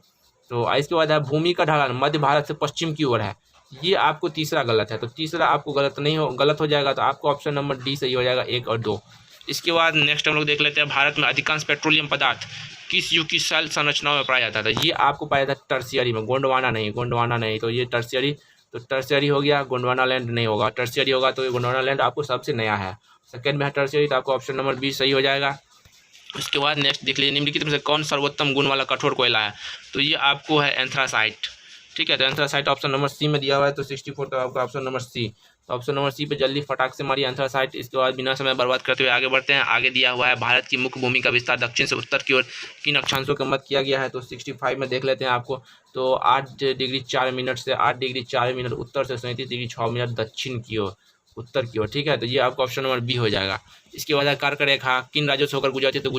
तो इसके बाद है भूमि का ढलान मध्य भारत से पश्चिम की ओर है, ये आपको तीसरा गलत है। तो तीसरा आपको गलत हो जाएगा। तो आपको ऑप्शन नंबर डी सही हो जाएगा, 1 और 2। इसके बाद नेक्स्ट हम लोग देख लेते हैं, भारत में अधिकांश पेट्रोलियम पदार्थ किस युग की सेल संरचनाओं में पाया जाता है। ये आपको पाया जाता है टर्शियरी में, गोंडवाना नहीं। तो ये टर्शियरी हो गया, गोंडवाना लैंड नहीं होगा। टर्शियरी होगा तो ये गोंडवाना लैंड आपको सबसे नया है। सेकंड में है टर्शियरी, तो आपको ऑप्शन नंबर बी सही हो जाएगा। उसके बाद नेक्स्ट देख लीजिए, निम्नलिखित में से कौन सर्वोत्तम गुण वाला कठोर कोयला है। तो ये आपको है एंथ्रासाइट। ठीक है, तो एंथ्रासाइट ऑप्शन नंबर सी में दिया हुआ है, तो 64, तो आपका ऑप्शन नंबर सी। तो ऑप्शन नंबर सी पे जल्दी फटाक से मारिए एंथ्रासाइट। इसके बाद बिना समय बर्बाद करते हुए आगे बढ़ते हैं। आगे दिया हुआ है, भारत की मुख्य भूमि का विस्तार दक्षिण से उत्तर की ओर किन अक्षांशों के मध्य किया गया है। तो 65 में देख लेते हैं आपको। तो 8 डिग्री 4 मिनट से 8 डिग्री 4 मिनट उत्तर से 37 डिग्री 6 मिनट दक्षिण की ओर, उत्तर की ओर। ठीक है, तो ये आपका ऑप्शन नंबर बी हो जाएगा। इसके बाद कर्क रेखा किन राज्यों से होकर गुजरती है। तो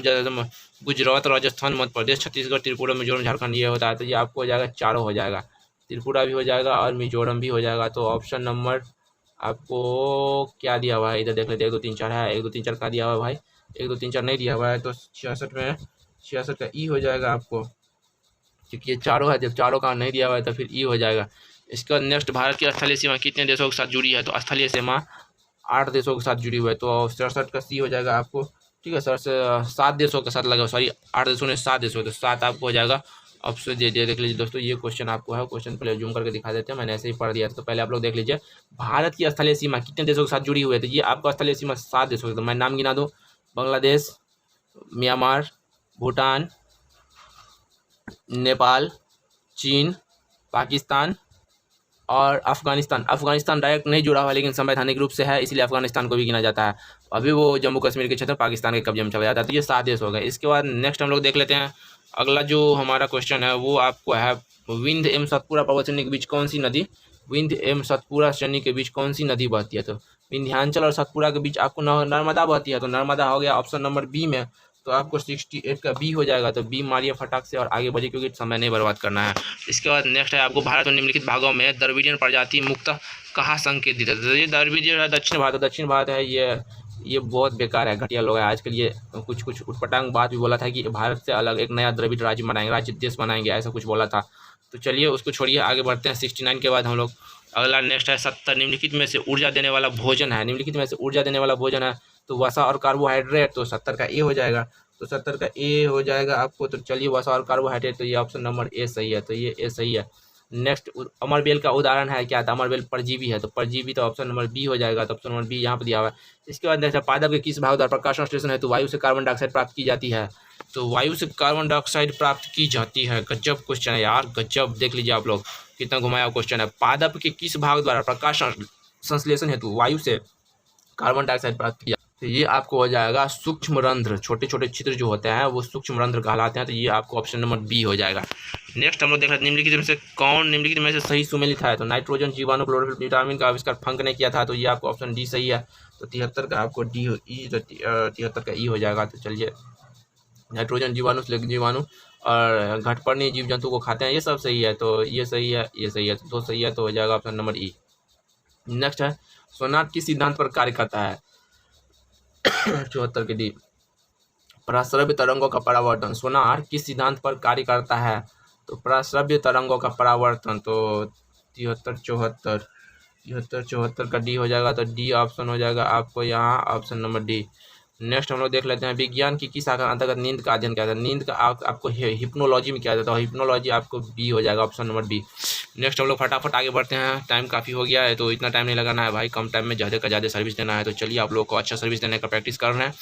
गुजरात, राजस्थान, मध्य प्रदेश, छत्तीसगढ़, त्रिपुरा, मिजोरम, झारखंड ये होता है। तो ये आपको हो जाएगा, चारों हो जाएगा, त्रिपुरा भी हो जाएगा और मिजोरम भी हो जाएगा। तो ऑप्शन नंबर आपको क्या दिया हुआ है, इधर देख लेते हैं। 1 2 3 4 है, 1 2 3 4 का दिया हुआ है भाई, 1 2 3 4 नहीं दिया हुआ है। तो 66 का ई हो जाएगा आपको, क्योंकि ये चारों है, जब चारों का नहीं दिया हुआ है तो फिर ई हो जाएगा। इसके बाद नेक्स्ट, भारत की स्थलीय सीमा कितने देशों के साथ जुड़ी है। तो स्थलीय सीमा 8 देशों के साथ जुड़ी हुई है। तो 67 का सी हो जाएगा आपको। ठीक है सर, से 7 देशों के साथ लगा, सॉरी 8 देशों ने 7 देशों, तो 7 आपको हो जाएगा। ऑप्शन दे दिया, देख लीजिए दोस्तों, ये क्वेश्चन आपको है। क्वेश्चन पहले जूम करके दिखा देते हैं, मैंने ऐसे ही पढ़ दिया था। तो पहले आप लोग देख लीजिए, भारत की स्थलीय सीमा कितने देशों के साथ जुड़ी हुई है। तो ये आपका स्थलीय सीमा 7 देशों के, तो मैं नाम गिना दूँ, बांग्लादेश, म्यांमार, भूटान, नेपाल, चीन, पाकिस्तान और अफगानिस्तान डायरेक्ट नहीं जुड़ा हुआ, लेकिन संवैधानिक रूप से है, इसलिए अफगानिस्तान को भी गिना जाता है। अभी वो जम्मू कश्मीर के क्षेत्र पाकिस्तान के कब्जे में चला जाता है। तो ये 7 देश हो गए। इसके बाद नेक्स्ट हम लोग देख लेते हैं, अगला जो हमारा क्वेश्चन है वो आपको है, विंध्य एवं सतपुड़ा पर्वत श्रेणी के बीच कौन सी नदी, विंध्य एवं सतपुड़ा श्रेणी के बीच कौन सी नदी बहती है। तो विंध्याचल और सतपुड़ा के बीच आपको नर्मदा बहती है, तो नर्मदा हो गया ऑप्शन नंबर बी में। तो आपको 68 का बी हो जाएगा। तो बी मारिए फटाक से और आगे बढ़िए, क्योंकि समय नहीं बर्बाद करना है। इसके बाद नेक्स्ट है आपको, भारत में निम्नलिखित भागों में द्रविडियन प्रजाति मुक्त कहाँ संकेतित है। तो ये द्रविडियन है दक्षिण भारत है। ये बहुत बेकार है, घटिया लोग है आजकल। ये कुछ उटपटांग बात भी बोला था कि भारत से अलग एक नया द्रविड़ राज्य देश बनाएंगे, ऐसा कुछ बोला था। तो चलिए उसको छोड़िए, आगे बढ़ते हैं। 69 के बाद हम लोग अगला नेक्स्ट है 70, निम्नलिखित में से ऊर्जा देने वाला भोजन है। तो वसा और कार्बोहाइड्रेट, तो 70 का ए हो जाएगा। तो 70 का ए हो जाएगा आपको। तो चलिए वसा और कार्बोहाइड्रेट, तो ये ऑप्शन नंबर ए सही है। तो ये ए सही है। नेक्स्ट, अमरबेल का उदाहरण है क्या था, अमरबेल परजीवी है। तो परजीवी, तो ऑप्शन नंबर बी हो जाएगा। तो ऑप्शन नंबर बी यहाँ पर दिया हुआ है। इसके बाद नेक्स्ट, पादप के किस भाग द्वारा प्रकाश संश्लेषण है। तो वायु से कार्बन डाइऑक्साइड प्राप्त की जाती है। तो वायु से कार्बन डाइऑक्साइड प्राप्त की जाती है। गजब क्वेश्चन है यार, गजब। देख लीजिए आप लोग, कितना घुमाया क्वेश्चन है। पादप के किस भाग द्वारा प्रकाश संश्लेषण हेतु वायु से कार्बन डाइऑक्साइड प्राप्त किया। तो ये आपको हो जाएगा सूक्ष्म रंध्र, छोटे छोटे छिद्र जो होते हैं वो सूक्ष्म रंध्र कहलाते हैं। तो ये आपको ऑप्शन नंबर बी हो जाएगा। नेक्स्ट हम लोग देख रहे हैं, निम्नलिखित में से सही सुमेलित है। तो नाइट्रोजन, जीवाणु, क्लोरोफिल, विटामिन का आविष्कार फंक ने किया था। तो ये आपको ऑप्शन डी सही है। तो 73 का आपको डी हो, 73 का ई हो जाएगा। तो चलिए, नाइट्रोजन, जीवाणु और घटपर्णी जीव जंतु को खाते हैं, ये सब सही है। तो ये सही है, ये सही है, तो 2 सही है। तो हो जाएगा ऑप्शन नंबर ई। नेक्स्ट है, सोनाट किस सिद्धांत पर कार्य करता है। 74 के डी, प्रस्रव्य तरंगों का परावर्तन, सोनार किस सिद्धांत पर कार्य करता है? तो प्रस्रव्य तरंगों का परावर्तन तो 73-74 का डी हो जाएगा, तो डी ऑप्शन हो जाएगा आपको यहाँ ऑप्शन नंबर डी। नेक्स्ट हम लोग देख लेते हैं, विज्ञान की किस शाखा अंतर्गत नींद का अध्ययन किया जाता है? नींद का आपको हिप्नोलॉजी में किया जाता है, हिप्नोलॉजी आपको बी हो जाएगा, ऑप्शन नंबर बी। नेक्स्ट हम लोग फटाफट आगे बढ़ते हैं, टाइम काफ़ी हो गया है तो इतना टाइम नहीं लगाना है भाई, कम टाइम में ज़्यादा का ज़्यादा सर्विस देना है। तो चलिए आप लोग को अच्छा सर्विस देने का प्रैक्टिस करना है,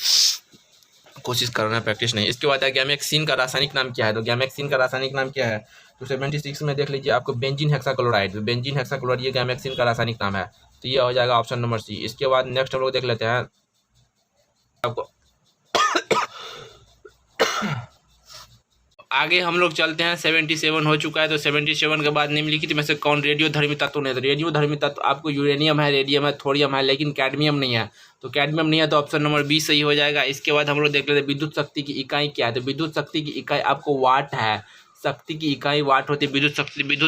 कोशिश करना है, प्रैक्टिस नहीं। इसके बाद गैमेक्सिन का रासायनिक नाम क्या है? तो गैमेक्सिन का रासायनिक नाम क्या है? तो 76 में देख लीजिए आपको बेंजीन हेक्साक्लोराइड, बेंजीन हेक्साक्लोराइड ये गैमेक्सिन का रासायनिक नाम है, तो ये हो जाएगा ऑप्शन नंबर सी। इसके बाद नेक्स्ट हम लोग देख लेते हैं आपको आगे हम लोग चलते हैं। 77 हो चुका है, तो 77 के बाद निम्नलिखित में से कौन रेडियोधर्मी तत्व नहीं है? तो रेडियोधर्मी तत्व आपको यूरेनियम है, रेडियम है, थोरियम है, लेकिन कैडमियम नहीं है। तो कैडमियम नहीं है तो ऑप्शन नंबर बी सही हो जाएगा। इसके बाद हम लोग देख लेते हैं विद्युत शक्ति की इकाई क्या है? तो विद्युत शक्ति की इकाई आपको वाट है, शक्ति की इकाई वाट होती है। विद्युत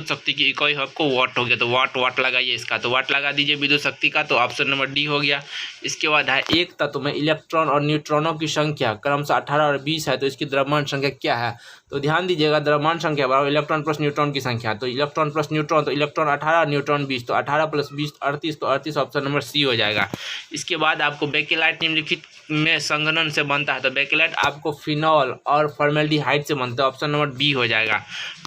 शक्ति की इकाई आपको वाट हो गया, तो वाट लगाइए इसका, तो वाट लगा दीजिए विद्युत शक्ति का, तो ऑप्शन नंबर डी हो गया। इसके बाद है एक तत्व में इलेक्ट्रॉन और न्यूट्रॉनों की संख्या क्रमशः 18 और 20 है, तो इसकी द्रव्यमान संख्या क्या है? तो ध्यान दीजिएगा, द्रव्यमान संख्या बराबर इलेक्ट्रॉन प्लस न्यूट्रॉन की संख्या, तो इलेक्ट्रॉन प्लस न्यूट्रॉन, तो इलेक्ट्रॉन 18 न्यूट्रॉन 20, तो 18 + 20 38, तो 38 ऑप्शन नंबर सी हो जाएगा। इसके बाद आपको बेकेलाइट निम्नलिखित में संघनन से बनता है? तो बेकेलाइट आपको फिनॉल और फॉर्मेल्डिहाइड से बनता है, ऑप्शन नंबर बी हो जाएगा।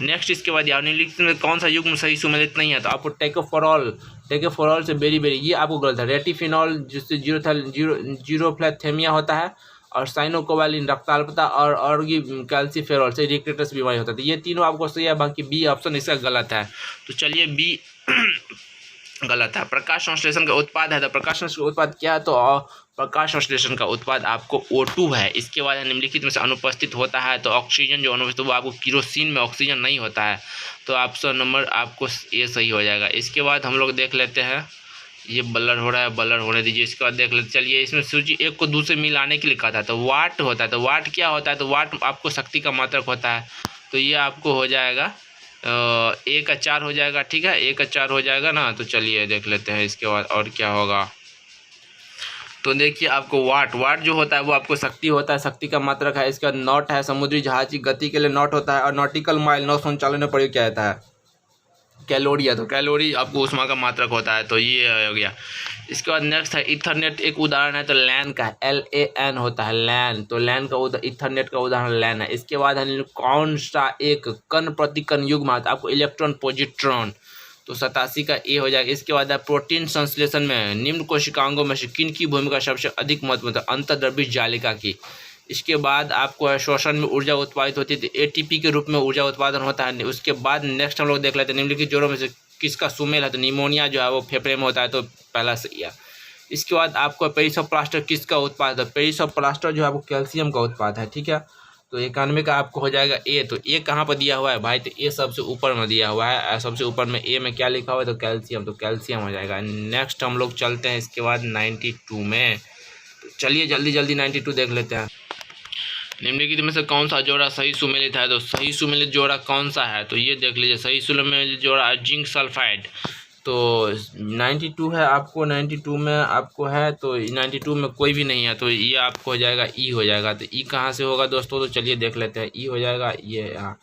नेक्स्ट इसके बाद निम्नलिखित में कौन सा युग्म सही सुमेलित नहीं है? तो आपको टेकोफोरॉल से बेरी ये आपको गलत है। रेटिफिनॉल जिससे जीरोफ्लैथेमिया होता है, और साइनोकोबालिन रक्ताल्पता, और ऑर्गी कैल्सीफेरॉल से रिकेटस बीमारी होता है। तो ये तीनों आपको सही है, बाकी बी ऑप्शन इसका गलत है। तो चलिए बी गलत है। प्रकाश संश्लेषण का उत्पाद है, तो प्रकाश संश्लेषण का उत्पाद क्या है? तो प्रकाश संश्लेषण का उत्पाद आपको O2 है। इसके बाद निम्नलिखित में से अनुपस्थित होता है, तो ऑक्सीजन जो अनुपस्थित वो आपको केरोसिन में ऑक्सीजन नहीं होता है, तो ऑप्शन नंबर आपको ए सही हो जाएगा। इसके बाद हम लोग देख लेते हैं, ये ब्लर हो रहा है, ब्लर होने दीजिए। इसके बाद देख लेते, चलिए इसमें सूची एक को दूसरे मिलाने के लिए कहा था, तो वाट होता है। तो वाट क्या होता है? तो वाट आपको शक्ति का मात्रक होता है, तो ये आपको हो जाएगा 1/4 हो जाएगा, ठीक है, 1/4 हो जाएगा ना। तो चलिए देख लेते हैं इसके बाद और क्या होगा। तो देखिए आपको वाट जो होता है वो आपको शक्ति होता है, शक्ति का मात्रक है। इसका नॉट है, समुद्री जहाज की गति के लिए नॉट होता है, और नॉटिकल माइल 939 में प्रयोग किया जाता है। कैलोरी है, तो कैलोरी आपको ऊष्मा का मात्रक होता है, तो ये हो गया। इसके बाद नेक्स्ट है इथरनेट, एक उदाहरण है तो लैन का, LAN होता है लैन, तो लैन का इथरनेट का उदाहरण लैन है। इसके बाद है कौन सा एक कण प्रतिकण युग्म है? आपको इलेक्ट्रॉन पॉजिट्रॉन, तो 87 का ए हो जाएगा। इसके बाद प्रोटीन संश्लेषण में निम्न कोशिकांगों में से किन की भूमिका सबसे अधिक महत्वपूर्ण है? अंतर्द्रव्य जालिका की। इसके बाद आपको श्वसन में ऊर्जा उत्पादित होती है, तो ATP के रूप में ऊर्जा उत्पादन होता है। उसके बाद नेक्स्ट हम लोग देख लेते हैं निम्नलिखित जोड़ों में से किसका सुमेल है? तो निमोनिया जो है वो फेफड़े में होता है, तो पहला सही है। इसके बाद आपको पेरिसोप्लास्टर किसका उत्पाद है? पेरिसोप्लास्टर जो है वो कैल्शियम का उत्पाद है, ठीक है। तो 91 का आपको हो जाएगा ए। तो ए कहाँ पर दिया हुआ है भाई? तो ए सबसे ऊपर में दिया हुआ है, सबसे ऊपर में ए में क्या लिखा हुआ है? तो कैल्शियम, तो कैल्शियम हो जाएगा। नेक्स्ट हम लोग चलते हैं इसके बाद 92 में, तो चलिए जल्दी 92 देख लेते हैं। निम्नलिखित में से कौन सा जोड़ा सही सुमेलित है? तो सही सुमेलित जोड़ा कौन सा है? तो ये देख लीजिए, सही सुमेलित जोड़ा जिंक सल्फाइड, तो 92 है आपको, 92 में आपको है, तो 92 में कोई भी नहीं है, तो ये आपको हो जाएगा ई हो जाएगा। तो ई कहाँ से होगा दोस्तों? तो चलिए देख लेते हैं, ई हो जाएगा ये यहाँ।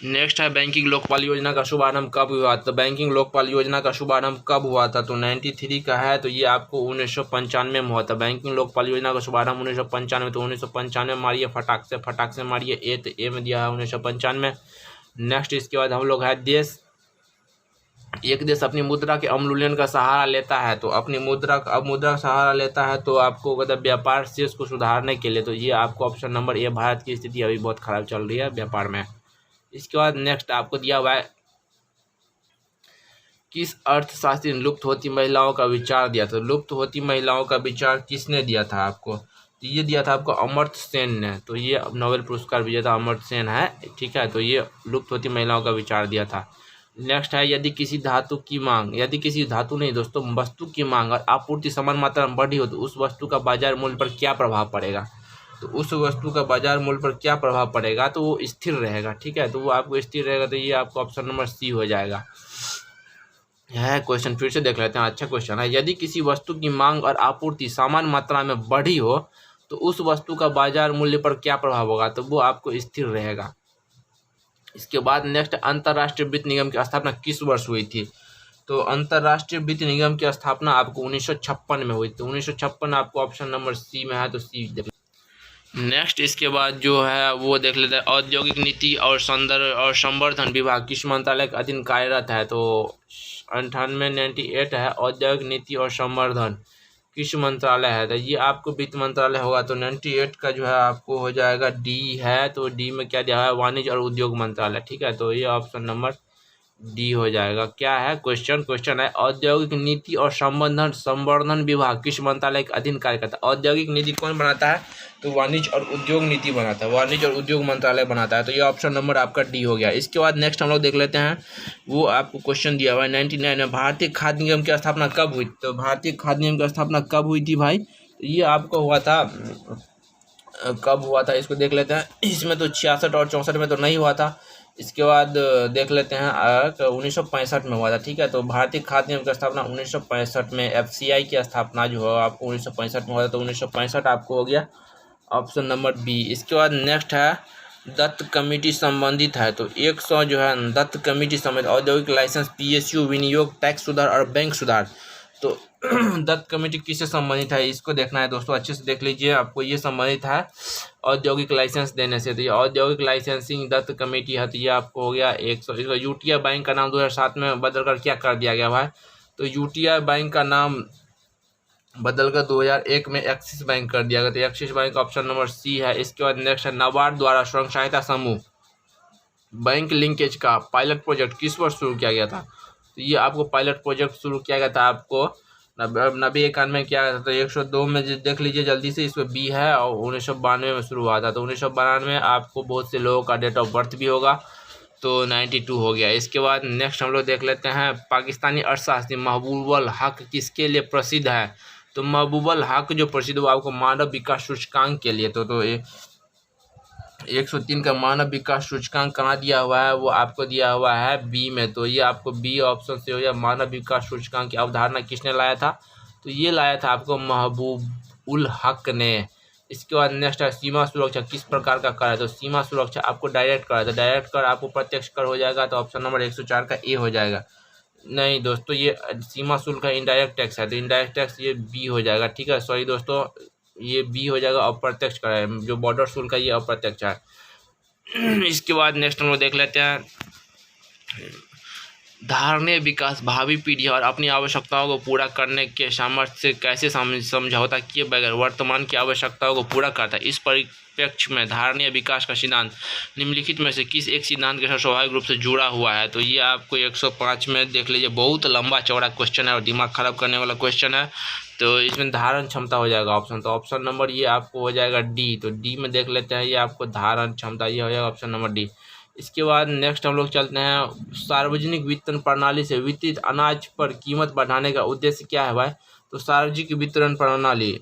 नेक्स्ट है बैंकिंग लोकपाल योजना का शुभारंभ कब हुआ? तो बैंकिंग लोकपाल योजना का शुभारंभ कब हुआ था? तो 93 का है, तो ये आपको 1995 में हुआ था। बैंकिंग लोकपाल योजना का शुभारंभ 1995, तो 1995 मारिए फटाक से मारिए ए, तो ए में दिया है 1995। नेक्स्ट इसके बाद हम लोग है देश, एक देश अपनी मुद्रा के अवमूल्यन का सहारा लेता है, तो अपनी मुद्रा का सहारा लेता है, तो आपको मतलब व्यापार शेष को सुधारने के लिए, तो ये आपको ऑप्शन नंबर ए। भारत की स्थिति अभी बहुत खराब चल रही है व्यापार में। इसके बाद नेक्स्ट आपको दिया हुआ है किस अर्थशास्त्री ने लुप्त होती महिलाओं का विचार दिया था? लुप्त होती महिलाओं का विचार किसने दिया था आपको? तो ये दिया था आपको अमर्त्य सेन ने, तो ये नोबेल पुरस्कार विजेता अमर्त्य सेन है, ठीक है। तो ये लुप्त होती महिलाओं का विचार दिया था। नेक्स्ट है यदि किसी धातु की मांग, यदि किसी धातु नहीं दोस्तों, वस्तु की मांग और आपूर्ति समान मात्रा में बढ़ी हो, तो उस वस्तु का बाजार मूल्य पर क्या प्रभाव पड़ेगा? तो उस वस्तु का बाजार मूल्य पर क्या प्रभाव पड़ेगा? तो वो स्थिर रहेगा, ठीक है, तो वो आपको स्थिर रहेगा, तो ये आपको ऑप्शन नंबर सी हो जाएगा। यह क्वेश्चन फिर से देख लेते हैं, अच्छा क्वेश्चन है। यदि किसी वस्तु की मांग और आपूर्ति समान मात्रा में बढ़ी हो तो उस वस्तु का बाजार मूल्य पर क्या प्रभाव होगा? तो वो आपको स्थिर रहेगा। इसके बाद नेक्स्ट, अंतर्राष्ट्रीय वित्त निगम की स्थापना किस वर्ष हुई थी? तो अंतर्राष्ट्रीय वित्त निगम की स्थापना आपको 1956 में हुई थी। 1956 आपको ऑप्शन नंबर सी में है, तो सी देख। नेक्स्ट इसके बाद जो है वो देख लेते हैं, औद्योगिक नीति और संवर्धन विभाग किस मंत्रालय के अधीन कार्यरत है? तो 98 है। औद्योगिक नीति और संवर्धन किस मंत्रालय है? तो ये आपको वित्त मंत्रालय होगा। तो 98 का जो है आपको हो जाएगा डी है। तो डी में क्या दिया है? वाणिज्य और उद्योग मंत्रालय। ठीक है, तो ये ऑप्शन नंबर डी हो जाएगा। क्या है क्वेश्चन है, औद्योगिक नीति और संवर्धन विभाग किस मंत्रालय के अधीन कार्य करता है? औद्योगिक नीति कौन बनाता है? तो वाणिज्य और उद्योग नीति बनाता है, वाणिज्य और उद्योग मंत्रालय बनाता है। तो ये ऑप्शन नंबर आपका डी हो गया। इसके बाद नेक्स्ट हम लोग देख लेते हैं, वो आपको क्वेश्चन दिया हुआ है 99 में, भारतीय खाद्य निगम की स्थापना कब हुई? तो भारतीय खाद्य निगम की स्थापना कब हुई थी भाई? तो ये आपको हुआ था, कब हुआ था इसको देख लेते हैं। इसमें तो 66 और 64 में तो नहीं हुआ था। इसके बाद देख लेते हैं 1965 में हुआ था। ठीक है, तो भारतीय खाद्य निगम की स्थापना 1965 में, एफसीआई की स्थापना जो है आपको 1965 में हुआ था। तो 1965 आपको हो गया ऑप्शन नंबर बी। इसके बाद नेक्स्ट है, दत्त कमेटी संबंधित है। तो 100 जो है दत्त कमेटी संबंधित, औद्योगिक लाइसेंस, पीएसयू, विनियोग, टैक्स सुधार और बैंक सुधार। तो दत्त कमेटी किससे संबंधित है इसको देखना है दोस्तों, अच्छे से देख लीजिए। आपको ये संबंधित है औद्योगिक लाइसेंस देने से। तो ये औद्योगिक लाइसेंसिंग दत्त कमेटी है। तो ये आपको हो गया 100। इसका यूटीआई बैंक का नाम 2007 में बदलकर क्या कर दिया गया भाई? तो यूटीआई बैंक का नाम बदलकर 2001 में एक्सिस बैंक कर दिया गया। तो Axis Bank option number C है। इसके बाद नेक्स्ट है, नाबार्ड द्वारा स्वयं सहायता समूह बैंक लिंकेज का पायलट प्रोजेक्ट किस वर्ष शुरू किया गया था? तो ये आपको पायलट प्रोजेक्ट शुरू किया गया था आपको 91 में किया गया था। तो 102 में देख लीजिए जल्दी से, इसमें बी है, और 1992 में शुरू हुआ था। तो 1992 आपको बहुत से लोगों का डेट ऑफ बर्थ भी होगा। तो 92 हो गया। इसके बाद नेक्स्ट हम लोग देख लेते हैं, पाकिस्तानी अर्थशास्त्री महबूबुल हक किसके लिए प्रसिद्ध है? तो महबूबुल हक जो प्रसिद्ध वो आपको मानव विकास सूचकांक के लिए। तो 103 का मानव विकास सूचकांक कहाँ दिया हुआ है? वो आपको दिया हुआ है बी में। तो ये आपको बी ऑप्शन से हो गया। मानव विकास सूचकांक की अवधारणा किसने लाया था? तो ये लाया था आपको महबूबुल हक ने। इसके बाद नेक्स्ट है, सीमा सुरक्षा किस प्रकार का कर है? तो सीमा सुरक्षा आपको डायरेक्ट कर है। तो डायरेक्ट कर आपको प्रत्यक्ष कर हो जाएगा। तो ऑप्शन नंबर 104 का ए हो जाएगा। नहीं दोस्तों, ये सीमा शुल्क है, इनडायरेक्ट टैक्स है। तो इनडायरेक्ट टैक्स ये बी हो जाएगा। ठीक है, सॉरी दोस्तों, ये बी हो जाएगा। अप्रत्यक्ष कर है, जो बॉर्डर शुल्क है ये अप्रत्यक्ष है। इसके बाद नेक्स्ट हम लोग देख लेते हैं, धारणीय विकास भावी पीढ़ी और अपनी आवश्यकताओं को पूरा करने के सामर्थ्य से कैसे समझौता किए बगैर वर्तमान की आवश्यकताओं को पूरा करता है? इस परिप्रेक्ष्य में धारणीय विकास का सिद्धांत निम्नलिखित में से किस एक सिद्धांत के साथ स्वाभाविक रूप से जुड़ा हुआ है? तो ये आपको 105 में देख लीजिए। बहुत लंबा चौड़ा क्वेश्चन है और दिमाग खराब करने वाला क्वेश्चन है। तो इसमें धारण क्षमता हो जाएगा ऑप्शन। तो ऑप्शन नंबर ये आपको हो जाएगा डी। तो डी में देख लेते हैं, ये आपको धारण क्षमता, ये हो जाएगा ऑप्शन नंबर डी। इसके बाद नेक्स्ट हम लोग चलते हैं, सार्वजनिक वितरण प्रणाली से वितरित अनाज पर कीमत बढ़ाने का उद्देश्य क्या है भाई? तो सार्वजनिक वितरण प्रणाली,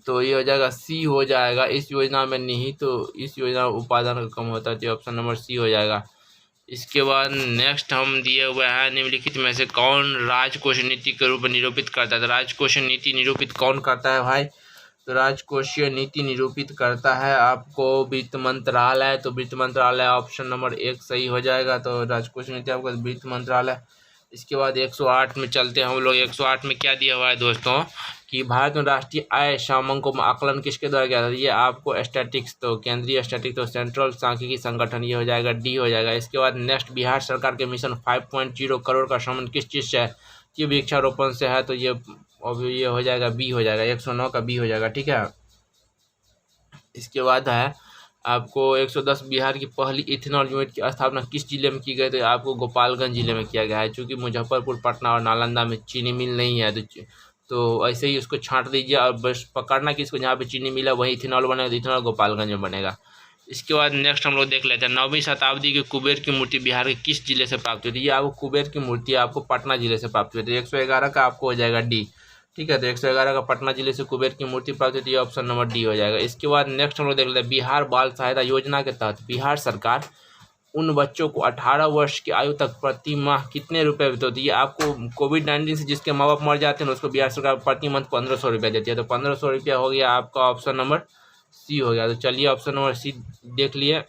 तो ये हो जाएगा सी हो जाएगा। इस योजना में निहित, तो इस योजना में उत्पादन कम होता है। तो ऑप्शन नंबर सी हो जाएगा। इसके बाद नेक्स्ट हम दिए हुए हैं, निम्नलिखित में से कौन राजकोषीय नीति के रूप में निरूपित करता है? तो राजकोषीय नीति निरूपित कौन करता है भाई? तो राजकोषीय नीति निरूपित करता है आपको वित्त मंत्रालय। तो वित्त मंत्रालय ऑप्शन नंबर 1 सही हो जाएगा। तो राजकोषीय नीति आपको वित्त मंत्रालय। इसके बाद 108 में चलते हैं हम लोग। 108 में क्या दिया हुआ है दोस्तों, कि भारत में राष्ट्रीय आय सामंजस्य को आकलन किसके द्वारा किया था? ये आपको स्टैटिक्स, तो केंद्रीय स्टैटिक्स, तो सेंट्रल सांख्यिकी संगठन, ये हो जाएगा डी हो जाएगा। इसके बाद नेक्स्ट, बिहार सरकार के मिशन 5.0 करोड़ का संबंध किस चीज़ से है? ये वृक्षारोपण से है। तो ये हो जाएगा बी हो जाएगा। 109 का बी हो जाएगा। ठीक है, इसके बाद है आपको 110, बिहार की पहली इथेनॉल यूनिट की स्थापना किस जिले में की गई? तो आपको गोपालगंज जिले में किया गया है। चूँकि मुजफ्फरपुर, पटना और नालंदा में चीनी मिल नहीं है, तो ऐसे ही उसको छांट दीजिए और बस पकड़ना कि इसको जहाँ पे चीनी मिला वही इथेनॉल बनेगा। तो इथेनॉल गोपालगंज में बनेगा। इसके बाद नेक्स्ट हम लोग देख लेते हैं, 9वीं शताब्दी की कुबेर की मूर्ति बिहार के किस जिले से प्राप्त हुई थी? ये आपको कुबेर की मूर्ति आपको पटना जिले से प्राप्त हुई थी। 111 का आपको हो जाएगा डी। ठीक है, तो 111 का पटना जिले से कुबेर की मूर्ति प्राप्त होती है। ऑप्शन नंबर डी हो जाएगा। इसके बाद नेक्स्ट हम लोग देख लेते हैं, बिहार बाल सहायता योजना के तहत बिहार सरकार उन बच्चों को 18 वर्ष की आयु तक प्रति माह कितने रुपए देते होते? ये आपको कोविड-19 से जिसके माँ बाप मर जाते हैं उसको बिहार सरकार प्रति मंथ 1500 रुपया देती है। तो 1500 रुपया हो गया आपका ऑप्शन नंबर सी हो गया। तो चलिए ऑप्शन नंबर सी देख लिए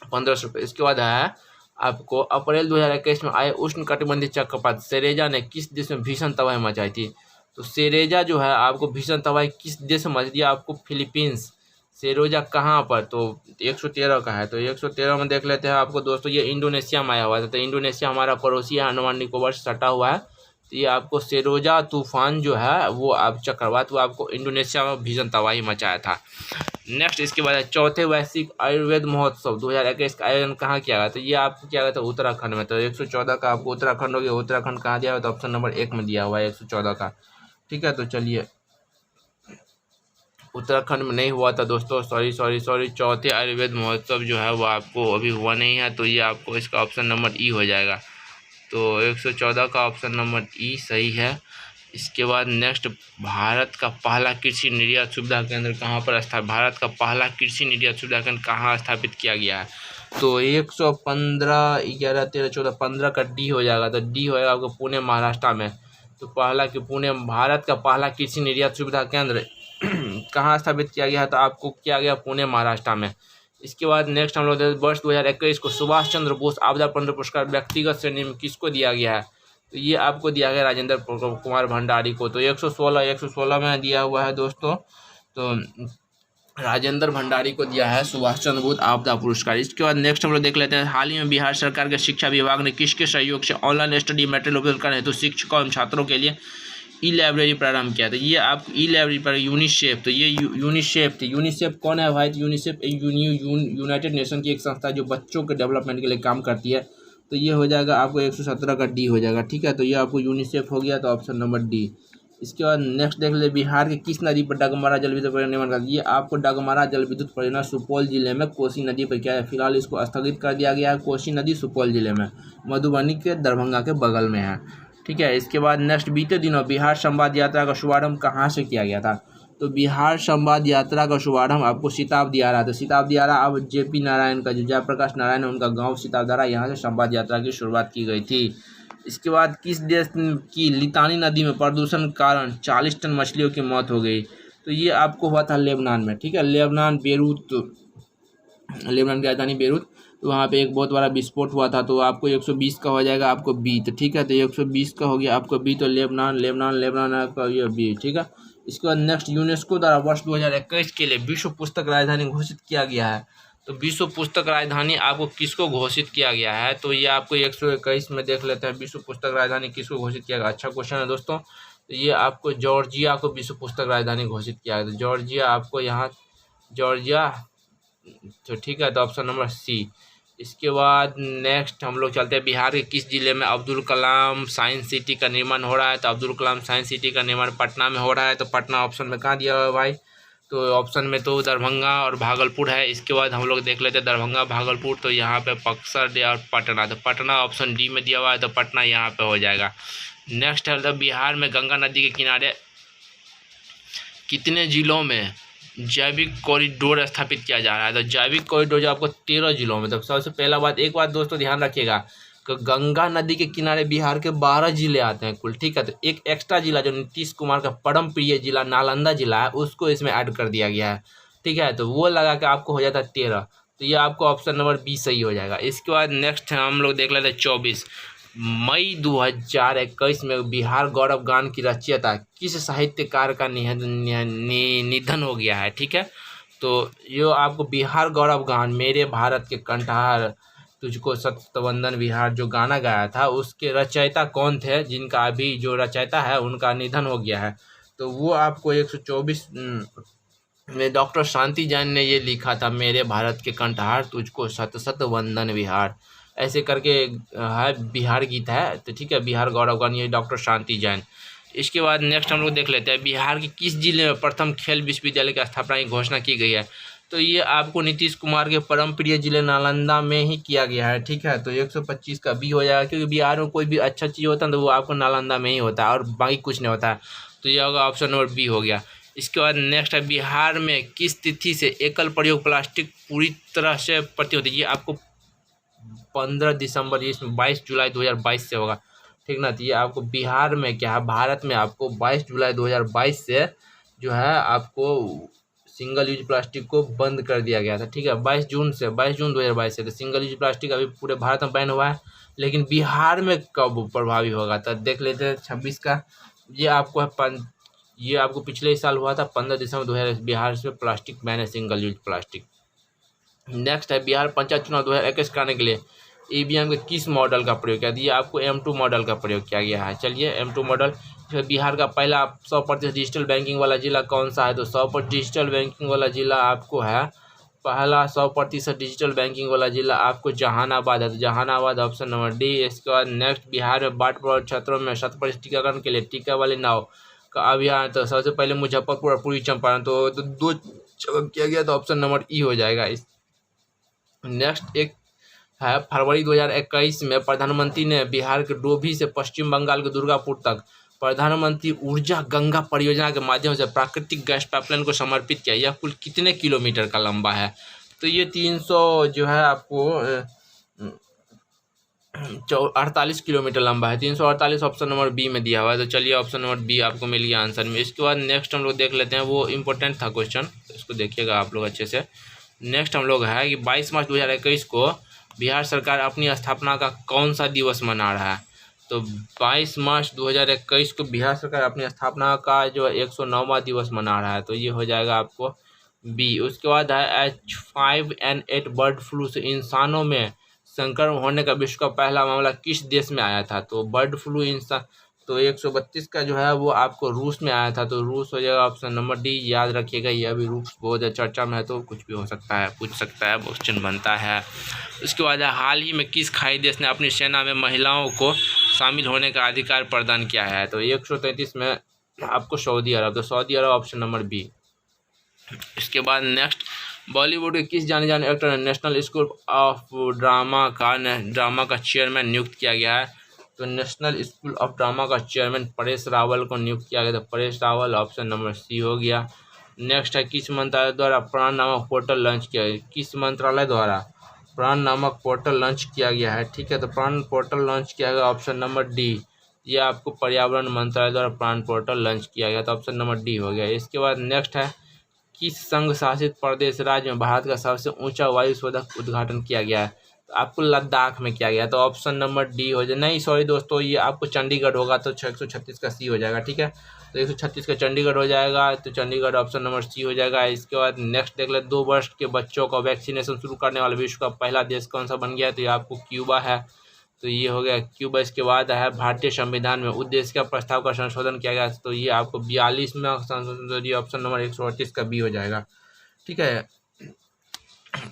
1500 रुपये। इसके बाद है आपको अप्रैल 2021 में आए उष्ण कटिबंधीय चक्रवात सेरेजा ने किस देश में भीषण तबाही मचाई थी? तो सेरेजा जो है आपको भीषण तबाही किस देश में मच दिया? आपको फिलीपींस। सेरोजा कहाँ पर? तो 113 का है। तो 113 में देख लेते हैं आपको दोस्तों, ये इंडोनेशिया में आया हुआ था। तो इंडोनेशिया हमारा पड़ोसी है, अंडमान निकोबार से सटा हुआ है। तो ये आपको सेरोजा तूफान जो है वो आप चक्रवात वो आपको इंडोनेशिया में भीषण तबाही मचाया था। नेक्स्ट इसके बाद चौथे वैश्विक आयुर्वेद महोत्सव 2021 का आयोजन कहाँ किया गया? तो ये आपको किया गया था उत्तराखंड में। तो 114 का आपको उत्तराखंड हो गया। उत्तराखंड कहाँ दिया हुआ? तो ऑप्शन नंबर 1 में दिया हुआ है 114 का। ठीक है, तो चलिए उत्तराखंड में नहीं हुआ था दोस्तों, सॉरी। चौथे आयुर्वेद महोत्सव जो है वो आपको अभी हुआ नहीं है। तो ये आपको इसका ऑप्शन नंबर ई हो जाएगा। तो 114 का ऑप्शन नंबर ई सही है। इसके बाद नेक्स्ट, भारत का पहला कृषि निर्यात सुविधा केंद्र कहाँ पर भारत का पहला कृषि निर्यात सुविधा केंद्र कहाँ स्थापित किया गया है? तो 115, 11, 13, 14, 15 का डी हो जाएगा। तो डी होएगा आपको पुणे महाराष्ट्र में। तो पहला कि पुणे भारत का पहला कृषि निर्यात सुविधा केंद्र कहाँ स्थापित किया गया है? तो आपको किया गया पुणे महाराष्ट्र में। इसके बाद नेक्स्ट हम लोग वर्ष 2021 को सुभाष चंद्र बोस आपदा पुरस्कार व्यक्तिगत श्रेणी में किसको दिया गया है? तो ये आपको दिया गया राजेंद्र कुमार भंडारी को। तो 116 में दिया हुआ है दोस्तों। तो राजेंद्र भंडारी को दिया है सुभाष चंद्र बोस आपदा पुरस्कार। इसके बाद नेक्स्ट हम लोग देख लेते हैं, हाल ही में बिहार सरकार के शिक्षा विभाग ने किसके सहयोग से ऑनलाइन स्टडी मटेरियल उपलब्ध करने हेतु शिक्षकों एवं छात्रों के लिए ई लाइब्रेरी प्रारंभ किया? तो ये आप ई लाइब्रेरी पर यूनिसेफ। तो ये यूनिसेफ कौन है भाई? तो यूनिसेफ यूनाइटेड नेशन की एक संस्था है जो बच्चों के डेवलपमेंट के लिए काम करती है। तो ये हो जाएगा आपको 117 का डी हो जाएगा। ठीक है, तो ये आपको यूनिसेफ हो गया। तो ऑप्शन नंबर डी। इसके बाद नेक्स्ट देख ले, बिहार के किस नदी पर डगमारा जल विद्युत परियोजना निर्माण कर? ये आपको डगमारा जल विद्युत परियोजना सुपौल जिले में कोसी नदी पर क्या है? फिलहाल इसको स्थगित कर दिया गया है। कोसी नदी सुपौल जिले में, मधुबनी के दरभंगा के बगल में है। ठीक है, इसके बाद नेक्स्ट, बीते दिनों बिहार संवाद यात्रा का शुभारंभ कहाँ से किया गया था? तो बिहार संवाद यात्रा का शुभारंभ आपको सिताब दियारा। तो सिताब दियारा अब जेपी नारायण का जो जयप्रकाश नारायण है उनका गांव सिताब दियारा, यहाँ से संवाद यात्रा की शुरुआत की गई थी। इसके बाद किस देश की लितानी नदी में प्रदूषण के कारण 40 टन मछलियों की मौत हो गई? तो ये आपको हुआ था लेबनान में। ठीक है, लेबनान की राजधानी बेरूत। तो वहाँ पे एक बहुत बड़ा विस्फोट हुआ था। तो आपको 120 का हो जाएगा आपको बी। तो ठीक है, तो 120 का हो गया आपको बी। तो लेबनान आपका ये बी। ठीक है, इसके बाद नेक्स्ट, यूनेस्को द्वारा वर्ष 2021 के लिए विश्व पुस्तक राजधानी घोषित किया गया है। तो विश्व पुस्तक राजधानी आपको किसको घोषित किया गया है? तो ये आपको 121 में देख लेते हैं, विश्व पुस्तक राजधानी किसको घोषित किया गया? अच्छा क्वेश्चन है दोस्तों। तो ये आपको जॉर्जिया को विश्व पुस्तक राजधानी घोषित किया गया। तो जॉर्जिया आपको यहाँ जॉर्जिया। तो ठीक है, तो ऑप्शन नंबर सी। इसके बाद नेक्स्ट हम लोग चलते हैं, बिहार के किस जिले में अब्दुल कलाम साइंस सिटी का निर्माण हो रहा है? तो अब्दुल कलाम साइंस सिटी का निर्माण पटना में हो रहा है। तो पटना ऑप्शन में कहाँ दिया हुआ है भाई? तो ऑप्शन में तो दरभंगा और भागलपुर है। इसके बाद हम लोग देख लेते हैं दरभंगा भागलपुर। तो यहाँ पे बक्सर और पटना। तो पटना ऑप्शन डी में दिया हुआ है। तो पटना यहाँ पे हो जाएगा। नेक्स्ट है, तो बिहार में गंगा नदी के किनारे कितने जिलों में जैविक कॉरिडोर स्थापित किया जा रहा है? तो जैविक कॉरिडोर जो आपको 13 जिलों में। तो सबसे पहला बात, एक बात दोस्तों ध्यान रखिएगा कि गंगा नदी के किनारे बिहार के 12 जिले आते हैं कुल। ठीक है, तो एक एक्स्ट्रा जिला जो नीतीश कुमार का परम प्रिय जिला नालंदा जिला है उसको इसमें ऐड कर दिया गया है। ठीक है, तो वो लगा के आपको हो जाता है 13। तो ये आपको ऑप्शन नंबर बी सही हो जाएगा। इसके बाद नेक्स्ट हम लोग देख लेते हैं 24 मई 2021 में बिहार गौरव गान की रचयिता किस साहित्यकार का निधन हो गया है? ठीक है, तो ये आपको बिहार गौरव गान मेरे भारत के कंठहार तुझको सत्यवंदन बिहार जो गाना गाया था उसके रचयिता कौन थे, जिनका अभी जो रचयिता है उनका निधन हो गया है? तो वो आपको 124 में डॉक्टर शांति जैन ने ये लिखा था, मेरे भारत के कंठहार तुझको सत वंदन बिहार, ऐसे करके है बिहार गीत है। तो ठीक है, बिहार गौरव गान ये डॉक्टर शांति जैन। इसके बाद नेक्स्ट हम लोग देख लेते हैं, बिहार के किस जिले में प्रथम खेल विश्वविद्यालय की स्थापना की घोषणा की गई है? तो ये आपको नीतीश कुमार के परम प्रिय जिले नालंदा में ही किया गया है। ठीक है, तो 125 का बी हो जाएगा, क्योंकि बिहार में कोई भी अच्छा चीज़ होता है तो वो आपको नालंदा में ही होता है और बाकी कुछ नहीं होता है। तो ये होगा ऑप्शन नंबर बी हो गया। इसके बाद नेक्स्ट है, बिहार में किस तिथि से एकल प्रयोग प्लास्टिक पूरी तरह से प्रतिबंधित? ये आपको 15 दिसंबर, इसमें 22 जुलाई 2022 से होगा, ठीक ना। तो ये आपको बिहार में क्या है, भारत में आपको 22 जुलाई 2022 से जो है आपको सिंगल यूज प्लास्टिक को बंद कर दिया गया था, ठीक है। 22 जून 2022 से। तो सिंगल यूज प्लास्टिक अभी पूरे भारत में बैन हुआ है, लेकिन बिहार में कब प्रभावी होगा तो देख लेते हैं 26 का। ये आपको ये आपको पिछले साल हुआ था 15 दिसंबर 2000, बिहार से प्लास्टिक बैन है, सिंगल यूज प्लास्टिक। नेक्स्ट है बिहार पंचायत चुनाव 2021 कराने के लिए ईवीएम के किस मॉडल का प्रयोग किया, दिया आपको M2 मॉडल का प्रयोग किया गया है। चलिए M2 मॉडल। बिहार का पहला 100% डिजिटल बैंकिंग वाला जिला कौन सा है, तो 100% डिजिटल बैंकिंग वाला जिला आपको है, पहला 100% डिजिटल बैंकिंग वाला जिला आपको जहानाबाद है, तो जहानाबाद ऑप्शन नंबर डी। इसके बाद नेक्स्ट, बिहार में बाढ़ प्रभावित क्षेत्रों में 100% टीकाकरण के लिए टीका वाली नाव का अभियान, तो सबसे पहले मुजफ्फरपुर और पूर्वी चंपारण, तो 2 जगह किया गया, तो ऑप्शन नंबर ई हो जाएगा। इस नेक्स्ट एक है, फरवरी 2021 में प्रधानमंत्री ने बिहार के डोभी से पश्चिम बंगाल के दुर्गापुर तक प्रधानमंत्री ऊर्जा गंगा परियोजना के माध्यम से प्राकृतिक गैस पाइपलाइन को समर्पित किया। यह कुल कितने किलोमीटर का लंबा है, तो ये 300 जो है आपको 48 किलोमीटर लंबा है, 348 ऑप्शन नंबर बी में दिया हुआ है। तो चलिए ऑप्शन नंबर बी आपको मिल गया आंसर में। इसके बाद नेक्स्ट हम लोग देख लेते हैं, वो इम्पोर्टेंट था क्वेश्चन, इसको देखिएगा आप लोग अच्छे से। नेक्स्ट हम लोग है कि 22 मार्च 2021 को बिहार सरकार अपनी स्थापना का कौन सा दिवस मना रहा है, तो 22 मार्च 2021 को बिहार सरकार अपनी स्थापना का जो 109वां दिवस मना रहा है, तो ये हो जाएगा आपको बी। उसके बाद है H5N8 बर्ड फ्लू से इंसानों में संक्रमण होने का विश्व का पहला मामला किस देश में आया था, तो बर्ड फ्लू इंसान, तो 132 का जो है वो आपको रूस में आया था, तो रूस हो जाएगा ऑप्शन नंबर डी। याद रखिएगा, ये अभी रूस बहुत चर्चा में है, तो कुछ भी हो सकता है, पूछ सकता है, क्वेश्चन बनता है। उसके बाद हाल ही में किस खाड़ी देश ने अपनी सेना में महिलाओं को शामिल होने का अधिकार प्रदान किया है, तो 133 में आपको सऊदी अरब, तो सऊदी अरब ऑप्शन नंबर बी। इसके बाद नेक्स्ट, बॉलीवुड के किस जाने जाने एक्टर ने नेशनल स्कूल ऑफ ड्रामा का चेयरमैन नियुक्त किया गया है, तो नेशनल स्कूल ऑफ ड्रामा का चेयरमैन परेश रावल को नियुक्त किया गया, तो Paresh Rawal option number C हो गया। नेक्स्ट है, किस मंत्रालय द्वारा प्राण नामक पोर्टल लॉन्च किया गया, किस मंत्रालय द्वारा प्राण नामक पोर्टल लॉन्च किया गया है, ठीक है। तो प्राण पोर्टल लॉन्च किया गया ऑप्शन नंबर डी। ये आपको पर्यावरण मंत्रालय द्वारा प्राण पोर्टल लॉन्च किया गया, तो ऑप्शन नंबर डी हो गया। इसके बाद नेक्स्ट है, किस संघ शासित प्रदेश राज्य में भारत का सबसे ऊंचा वायुशोधक उद्घाटन किया गया है, तो आपको लद्दाख में किया गया, तो ऑप्शन नंबर डी हो जाए। नहीं सॉरी दोस्तों, ये आपको चंडीगढ़ होगा, तो 136 का सी हो जाएगा, ठीक है। तो 136 का चंडीगढ़ हो जाएगा, तो चंडीगढ़ ऑप्शन नंबर सी हो जाएगा। इसके बाद नेक्स्ट देख ले, 2 वर्ष के बच्चों का वैक्सीनेशन शुरू करने वाला विश्व का पहला देश कौन सा बन गया है, तो ये आपको क्यूबा है, तो ये हो गया क्यूबा। इसके बाद है, भारतीय संविधान में उद्देश्य का प्रस्ताव का संशोधन किया गया, तो ये आपको 42वां संशोधन, तो ये ऑप्शन नंबर 138 का बी हो जाएगा, ठीक है।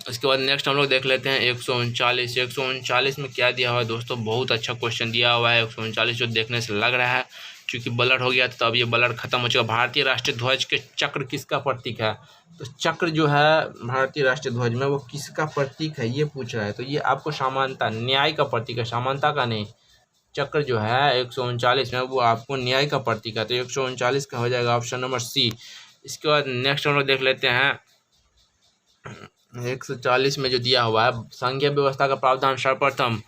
उसके बाद नेक्स्ट हम लोग देख लेते हैं 139 में क्या दिया हुआ है दोस्तों, बहुत अच्छा क्वेश्चन दिया हुआ है। 139 जो देखने से लग रहा है क्योंकि ब्लर हो गया था, तो अब ये ब्लर खत्म हो चुका। भारतीय राष्ट्रीय ध्वज के चक्र किसका प्रतीक है, तो चक्र जो है भारतीय राष्ट्रीय ध्वज में वो किसका प्रतीक है, ये पूछ रहा है। तो ये आपको समानता, न्याय का प्रतीक है, समानता का नहीं। चक्र जो है 139 में वो आपको न्याय का प्रतीक है, तो 139 का हो जाएगा ऑप्शन नंबर सी। इसके बाद नेक्स्ट हम लोग देख लेते हैं 140 में जो दिया हुआ है, संघीय व्यवस्था का प्रावधान सर्वप्रथम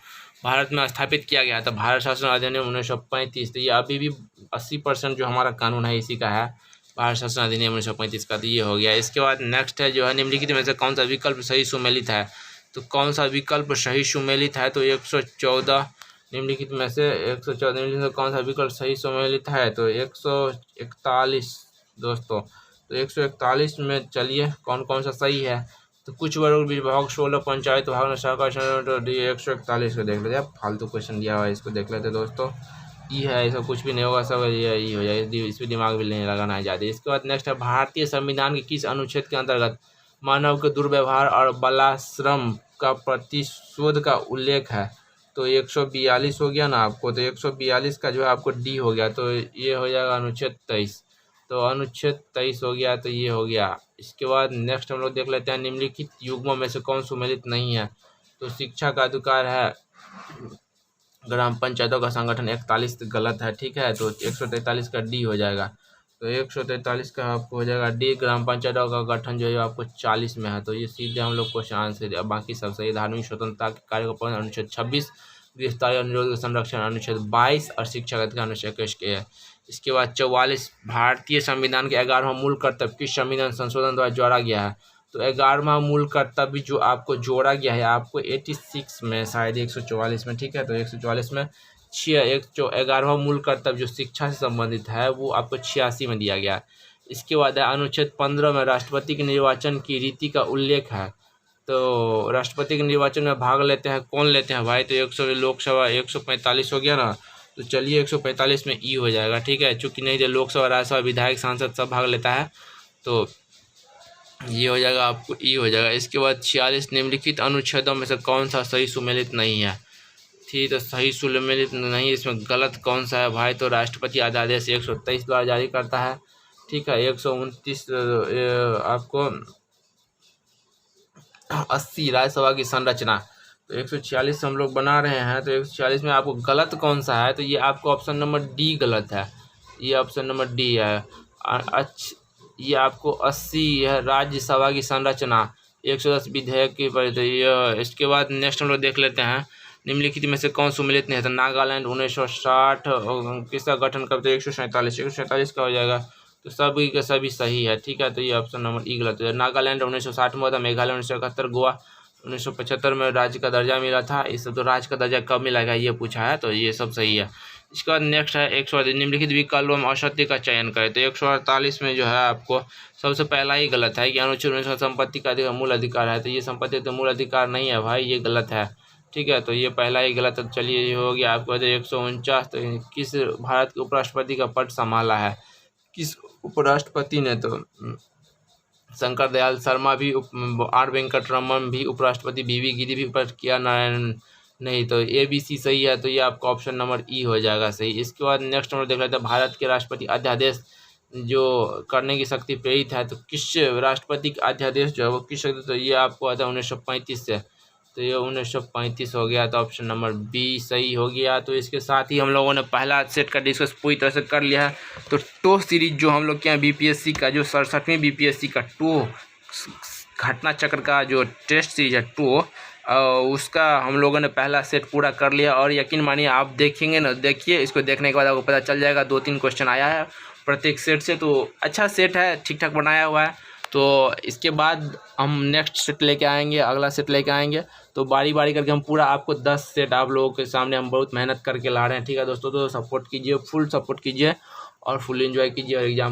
भारत में स्थापित किया गया था, भारत शासन अधिनियम 1935। तो ये अभी भी 80% जो हमारा कानून है इसी का है, भारत शासन अधिनियम 1935 का, तो ये हो गया। इसके बाद नेक्स्ट है जो है, निम्नलिखित में से कौन सा विकल्प सही सुमेलित है, तो कौन सा विकल्प सही सुमेलित है, तो 114 निम्नलिखित में से 114 निम्नलिखित में कौन सा विकल्प सही सुमेलित है, तो 141 दोस्तों, तो 141 में चलिए कौन कौन सा सही है, तो कुछ वर्ग विभाग 16 पंचायत विभाग ने सहकार 141 को देख लेते हैं। फालतू क्वेश्चन दिया हुआ है, इसको देख लेते दोस्तों। ई है, ऐसा कुछ भी नहीं होगा, सब ये ई हो जाएगा, इस पर दिमाग भी नहीं लगाना है ज़्यादा। इसके बाद नेक्स्ट है, भारतीय संविधान के किस अनुच्छेद के अंतर्गत मानव के दुर्व्यवहार और बालाश्रम का प्रतिशोध का उल्लेख है, तो 142 हो गया ना आपको, तो 142 का जो है आपको डी हो गया, तो ये हो जाएगा अनुच्छेद 23, तो अनुच्छेद 23 हो गया, तो ये हो गया। इसके बाद नेक्स्ट हम लोग देख लेते हैं, निम्नलिखित युग्मों में से कौन सुमेलित नहीं है, तो शिक्षा का अधिकार है, ग्राम पंचायतों का संगठन 41 गलत है, ठीक है, तो 143 का डी हो जाएगा। तो 143 का आपको हो जाएगा डी। ग्राम पंचायतों का गठन जो है आपको 40 में है, तो ये सीधे हम लोग क्वेश्चन आंसर है। बाकी सब सही। धार्मिक स्वतंत्रता के कार्य को पालन अनुच्छेद 26, गिरफ्तारी और निरोध संरक्षण अनुच्छेद 22 और शिक्षा का अधिकार अनुच्छेद 21 के है। इसके बाद 44 भारतीय संविधान के 11वां मूल कर्तव्य किस संविधान संशोधन द्वारा जोड़ा गया है? तो 11वां मूल कर्तव्य जो आपको जोड़ा गया है आपको 86 में, शायद 144 में, ठीक है। तो 144 में 11वां मूल कर्तव्य जो शिक्षा से संबंधित है वो आपको 86 में दिया गया है। इसके बाद है अनुच्छेद 15 में राष्ट्रपति के निर्वाचन की रीति का उल्लेख है। तो राष्ट्रपति के निर्वाचन में भाग लेते हैं कौन लेते हैं भाई? तो 100 लोकसभा 145 हो गया ना, तो चलिए 145 में ई हो जाएगा, ठीक है। चूँकि नहीं जो लोकसभा राज्यसभा विधायक सांसद सब भाग लेता है, तो ये हो जाएगा आपको ई हो जाएगा। इसके बाद 46 निम्नलिखित अनुच्छेदों में से कौन सा सही सुमेलित नहीं है? ठीक, तो सही सुमेलित नहीं, इसमें गलत कौन सा है भाई? तो राष्ट्रपति अध्यादेश 123 द्वारा जारी करता है, ठीक है। 129 आपको 80 राज्यसभा की संरचना, तो 146 हम लोग बना रहे हैं। तो 146 में आपको गलत कौन सा है? तो ये आपको ऑप्शन नंबर डी गलत है, ये ऑप्शन नंबर डी है। अच्छा, ये आपको 80 है राज्यसभा की संरचना, 110 विधेयक की परिधि। इसके बाद नेक्स्ट हम लोग देख लेते हैं निम्नलिखित में से कौन सुमेलित नहीं है? तो नागालैंड 1960 किसका गठन करते? 147 का हो जाएगा। तो सभी के सभी सही है, ठीक है। तो ये ऑप्शन नंबर ई गलत है। नागालैंड 1960 में हुआ था, मेघालय 1971, गोवा 1975 में राज्य का दर्जा मिला था। इस तो राज्य का दर्जा कब मिलेगा ये पूछा है, तो ये सब सही है। इसके बाद नेक्स्ट है 148 निम्नलिखित विकल्पों में असत्य का चयन करें। तो 148 में जो है आपको सबसे पहला ही गलत है कि अनुच्छेद 19 संपत्ति का अधिकार मूल अधिकार है। तो ये संपत्ति तो मूल अधिकार नहीं है भाई, ये गलत है, ठीक है। तो ये पहला ही गलत है। चलिए ये हो गया आपको। 149 तो किस भारत के उपराष्ट्रपति का पद संभाला है? किस उपराष्ट्रपति ने? तो शंकर दयाल शर्मा भी, आर वेंकटरमन भी उपराष्ट्रपति, बीवी गिरी भी पर किया नारायण नहीं। तो ए बी सी सही है, तो ये आपका ऑप्शन नंबर ई हो जाएगा सही। इसके बाद नेक्स्ट हम देख लेते हैं भारत के राष्ट्रपति अध्यादेश जो करने की शक्ति प्रेरित है। तो किस राष्ट्रपति का अध्यादेश जो है वो किस शक्ति? तो ये आपको आता है 1935 से, तो ये 1935 हो गया, तो ऑप्शन नंबर बी सही हो गया। तो इसके साथ ही हम लोगों ने पहला सेट का डिस्कस पूरी तरह से कर लिया है। तो टो सीरीज जो हम लोग के यहाँ बीपीएससी का जो 67वीं बीपीएससी का टो घटना चक्र का जो टेस्ट सीरीज है टो, उसका हम लोगों ने पहला सेट पूरा कर लिया। और यकीन मानिए आप देखेंगे ना, देखिए इसको देखने के बाद आपको पता चल जाएगा 2-3 क्वेश्चन आया है प्रत्येक सेट से, तो अच्छा सेट है, ठीक ठाक बनाया हुआ है। तो इसके बाद हम नेक्स्ट सेट लेके आएंगे, अगला सेट लेके आएंगे। तो बारी बारी करके हम पूरा आपको 10 सेट आप लोगों के सामने हम बहुत मेहनत करके ला रहे हैं, ठीक है दोस्तों। तो सपोर्ट कीजिए, फुल सपोर्ट कीजिए और फुल एंजॉय कीजिए और एग्जाम